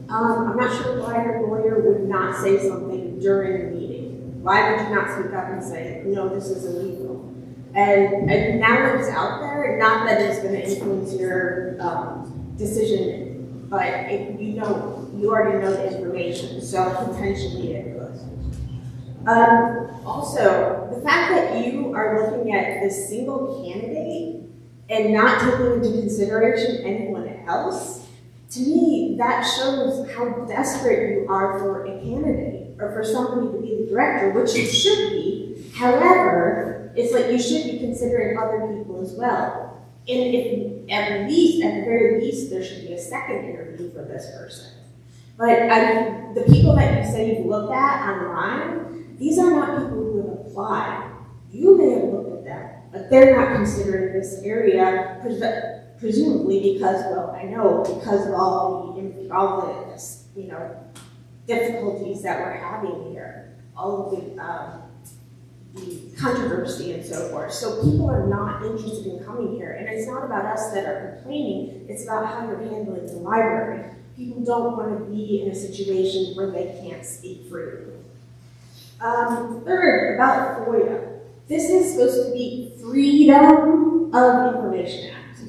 I'm not sure why your lawyer would not say something during the meeting. Why would you not speak up and say, no, this is illegal? And now that it's out there, not that it's going to influence your decision, but if you already know the information, so potentially it could. Also, the fact that you are looking at this single candidate and not taking into consideration anyone else, to me, that shows how desperate you are for a candidate or for somebody to be the director, which you should be. However, it's like you should be considering other people as well. And if at the very least, there should be a second interview for this person. But the people that you say you've looked at online, these are not people who have applied. You may have looked at them, but they're not considering this area, presumably because, well, I know because of all the difficulties that we're having here, all of the controversy and so forth. So people are not interested in coming here, and it's not about us that are complaining. It's about how you're handling the library. People don't want to be in a situation where they can't speak freely. Third, about FOIA. This is supposed to be Freedom of Information Act.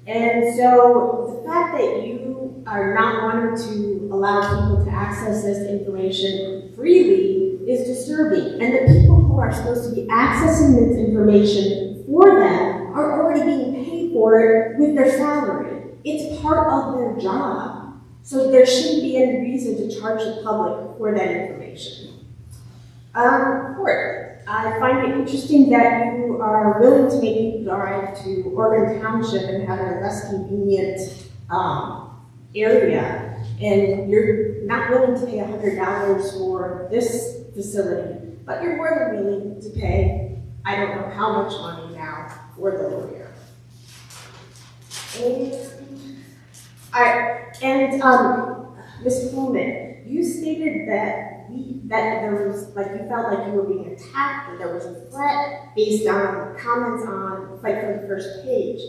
And so the fact that you are not wanting to allow people to access this information freely is disturbing. And the people who are supposed to be accessing this information for them are already being paid for it with their salary. It's part of their job. So there shouldn't be any reason to charge the public for that information. Fourth, I find it interesting that you are willing to make people drive to Oregon Township and have a less convenient area, and you're not willing to pay $100 for this facility, but you're more than willing to pay, I don't know how much money now, for the lawyer. Ms. Kohlman, you stated that there was, like, you felt like you were being attacked, that there was a threat based on comments on Fight for the First Page.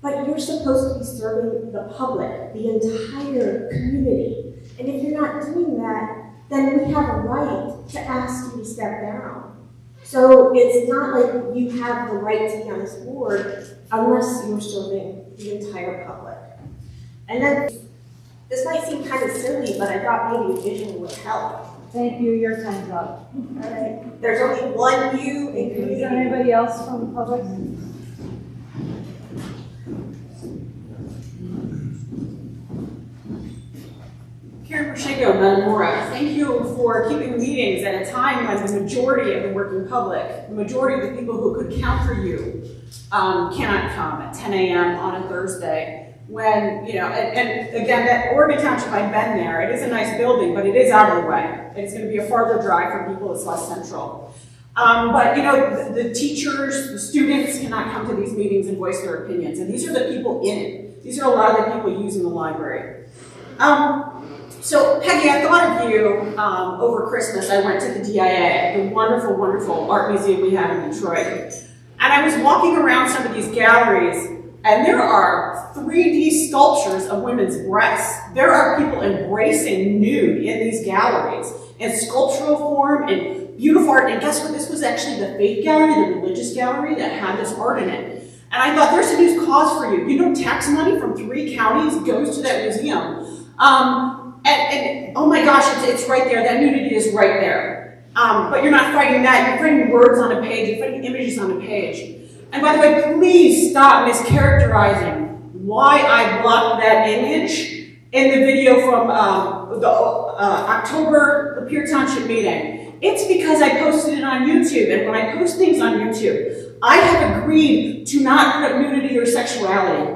But you're supposed to be serving the public, the entire community. And if you're not doing that, then we have a right to ask you to step down. So it's not like you have the right to be on this board unless you're serving the entire public. And then, this might seem kind of silly, but I thought maybe a visual would help. Thank you, your time's up. All right. There's only one you in community. Is there anybody else from the public? Karen Pacheco, Metamora, thank you for keeping meetings at a time when the majority of the working public, the majority of the people who could count for you, cannot come at 10 a.m. on a Thursday. When, you know, and again, that Oregon Township, I've been there. It is a nice building, but it is out of the way. It's going to be a farther drive for people. It's less central. But, you know, the teachers, the students cannot come to these meetings and voice their opinions. And these are the people in it. These are a lot of the people using the library. So, Peggy, I thought of you over Christmas. I went to the DIA, the wonderful, wonderful art museum we have in Detroit. And I was walking around some of these galleries, and there are 3D sculptures of women's breasts. There are people embracing nude in these galleries, in sculptural form, and beautiful art. And guess what? This was actually the faith gallery, the religious gallery that had this art in it. And I thought, there's a new cause for you. You know, tax money from 3 counties goes to that museum. And oh my gosh, it's right there. That nudity is right there. But you're not fighting that. You're fighting words on a page. You're fighting images on a page. And by the way, please stop mischaracterizing why I blocked that image in the video from the October Lapeer Township meeting. It's because I posted it on YouTube. And when I post things on YouTube, I have agreed to not put nudity or sexuality.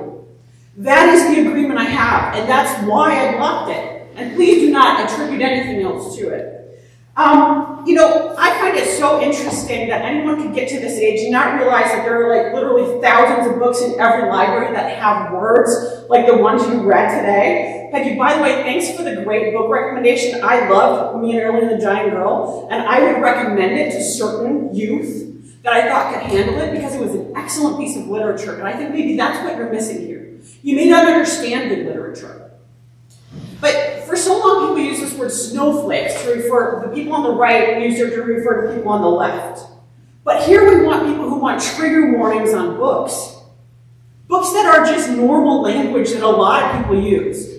That is the agreement I have, and that's why I blocked it. And please do not attribute anything else to it. You know, I find it so interesting that anyone could get to this age and not realize that there are like literally thousands of books in every library that have words like the ones you read today. Peggy, by the way, thanks for the great book recommendation. I loved Me and Early and the Giant Girl, and I would recommend it to certain youth that I thought could handle it because it was an excellent piece of literature. And I think maybe that's what you're missing here. You may not understand good literature. But for so long, people use this word snowflakes to refer to the people on the right and use it to refer to people on the left. But here we want people who want trigger warnings on books. Books that are just normal language that a lot of people use.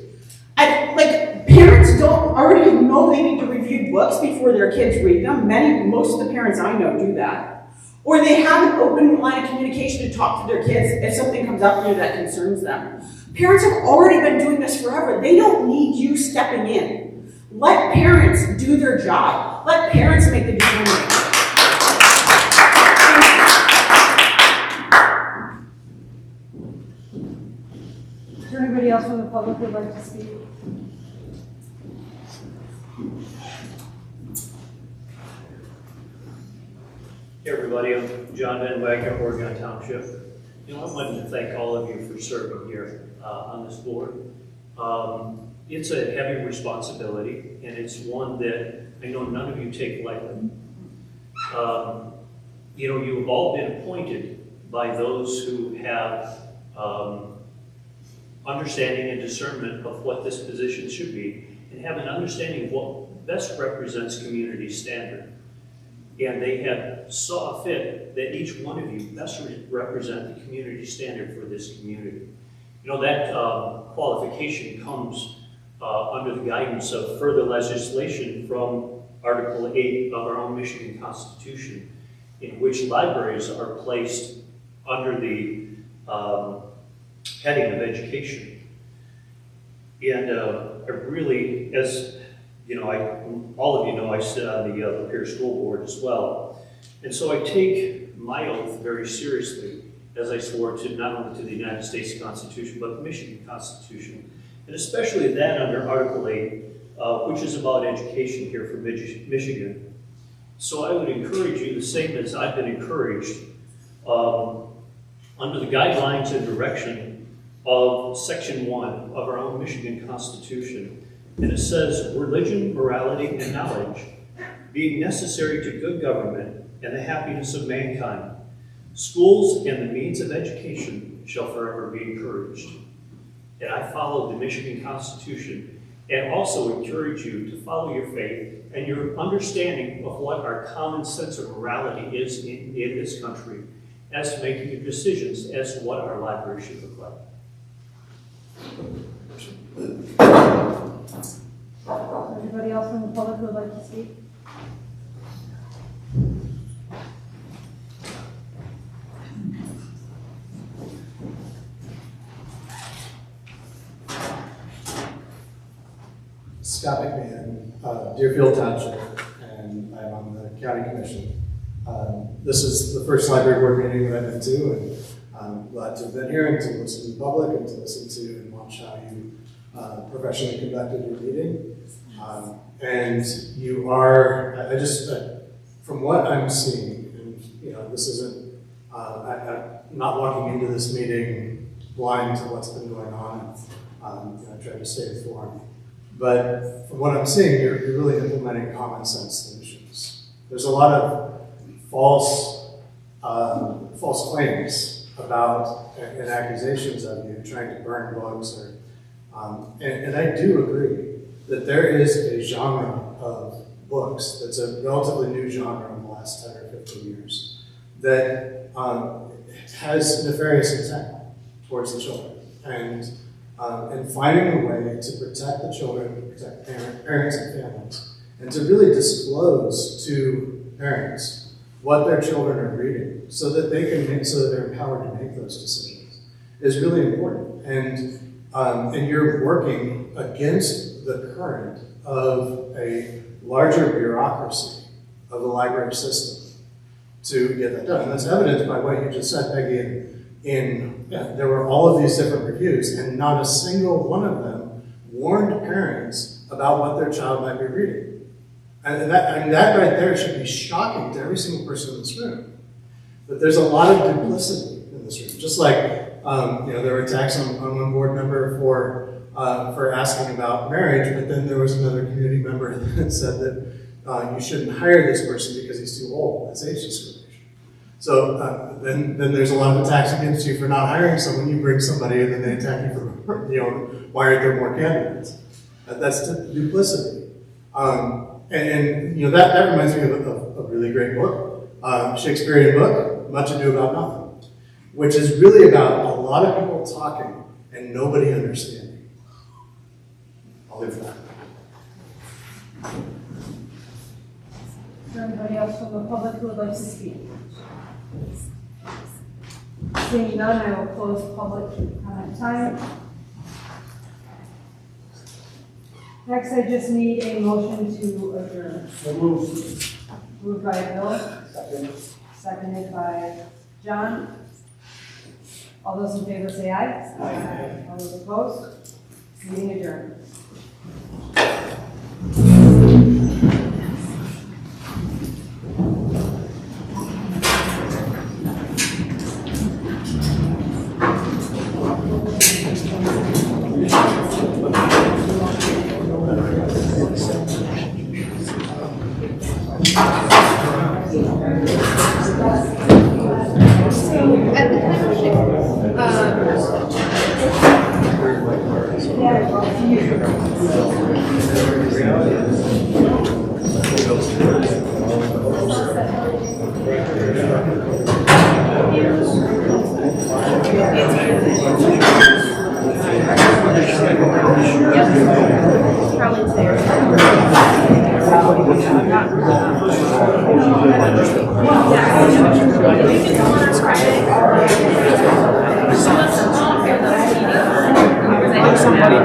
And like, parents don't already know they need to review books before their kids read them. Most of the parents I know do that. Or they have an open line of communication to talk to their kids if something comes up here that concerns them. Parents have already been doing this forever. They don't need you stepping in. Let parents do their job. Let parents make the determination. Is there anybody else from the public who would like to speak? Hey everybody, I'm John DeAngelis, Oregon Township. You know, I wanted to thank all of you for serving here on this board. It's a heavy responsibility, and it's one that I know none of you take lightly. You know, you have all been appointed by those who have understanding and discernment of what this position should be, and have an understanding of what best represents community standard. And they have saw fit that each one of you best represent the community standard for this community. You know, that qualification comes under the guidance of further legislation from Article 8 of our own Michigan Constitution, in which libraries are placed under the heading of education. And I really, as you know, all of you know, I sit on the Lapeer School Board as well. And so I take my oath very seriously, as I swore to not only to the United States Constitution, but the Michigan Constitution, and especially that under Article 8, which is about education here for Michigan. So I would encourage you, the same as I've been encouraged, under the guidelines and direction of Section 1 of our own Michigan Constitution. And it says, religion, morality, and knowledge being necessary to good government and the happiness of mankind. Schools and the means of education shall forever be encouraged. And I follow the Michigan Constitution and also encourage you to follow your faith and your understanding of what our common sense of morality is in this country as to making your decisions as to what our library should look like. Anybody else from the public who would like to speak? Scott McMahon, Deerfield Township, and I'm on the county commission. This is the first library board meeting that I've been to, and I'm glad to have been here and to listen to the public and to listen to and watch how you professionally conducted your meeting. And you are, from what I'm seeing, and this isn't, I'm not walking into this meeting blind to what's been going on. I try to stay informed. But from what I'm seeing, you're really implementing common sense solutions. There's a lot of false claims about and accusations of you trying to burn books, or and I do agree that there is a genre of books that's a relatively new genre in the last 10 or 15 years that has nefarious intent towards the children, and finding a way to protect the children, to protect parents and families, and to really disclose to parents what their children are reading so that they're empowered to make those decisions is really important. And you're working against the current of a larger bureaucracy of the library system to get that done. And that's evidenced by what you just said, Peggy, there were all of these different reviews, and not a single one of them warned parents about what their child might be reading. And that right there should be shocking to every single person in this room. But there's a lot of duplicity in this room. Just like there were attacks on one board member for asking about marriage, but then there was another community member that said that you shouldn't hire this person because he's too old. That's age discrimination. So then there's a lot of attacks against you for not hiring someone. You bring somebody and then they attack you for, why aren't there more candidates? That's duplicity. That reminds me of a really great book, Shakespearean book, Much Ado About Nothing, which is really about a lot of people talking and nobody understanding. I'll leave that. Is there anybody else from the public who would like to speak? Seeing none, I will close public comment time. Next, I just need a motion to adjourn. So moved. Moved by Bill. Seconded by John. All those in favor say aye. Aye. All those opposed? Meeting adjourned. Somebody.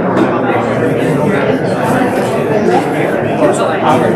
So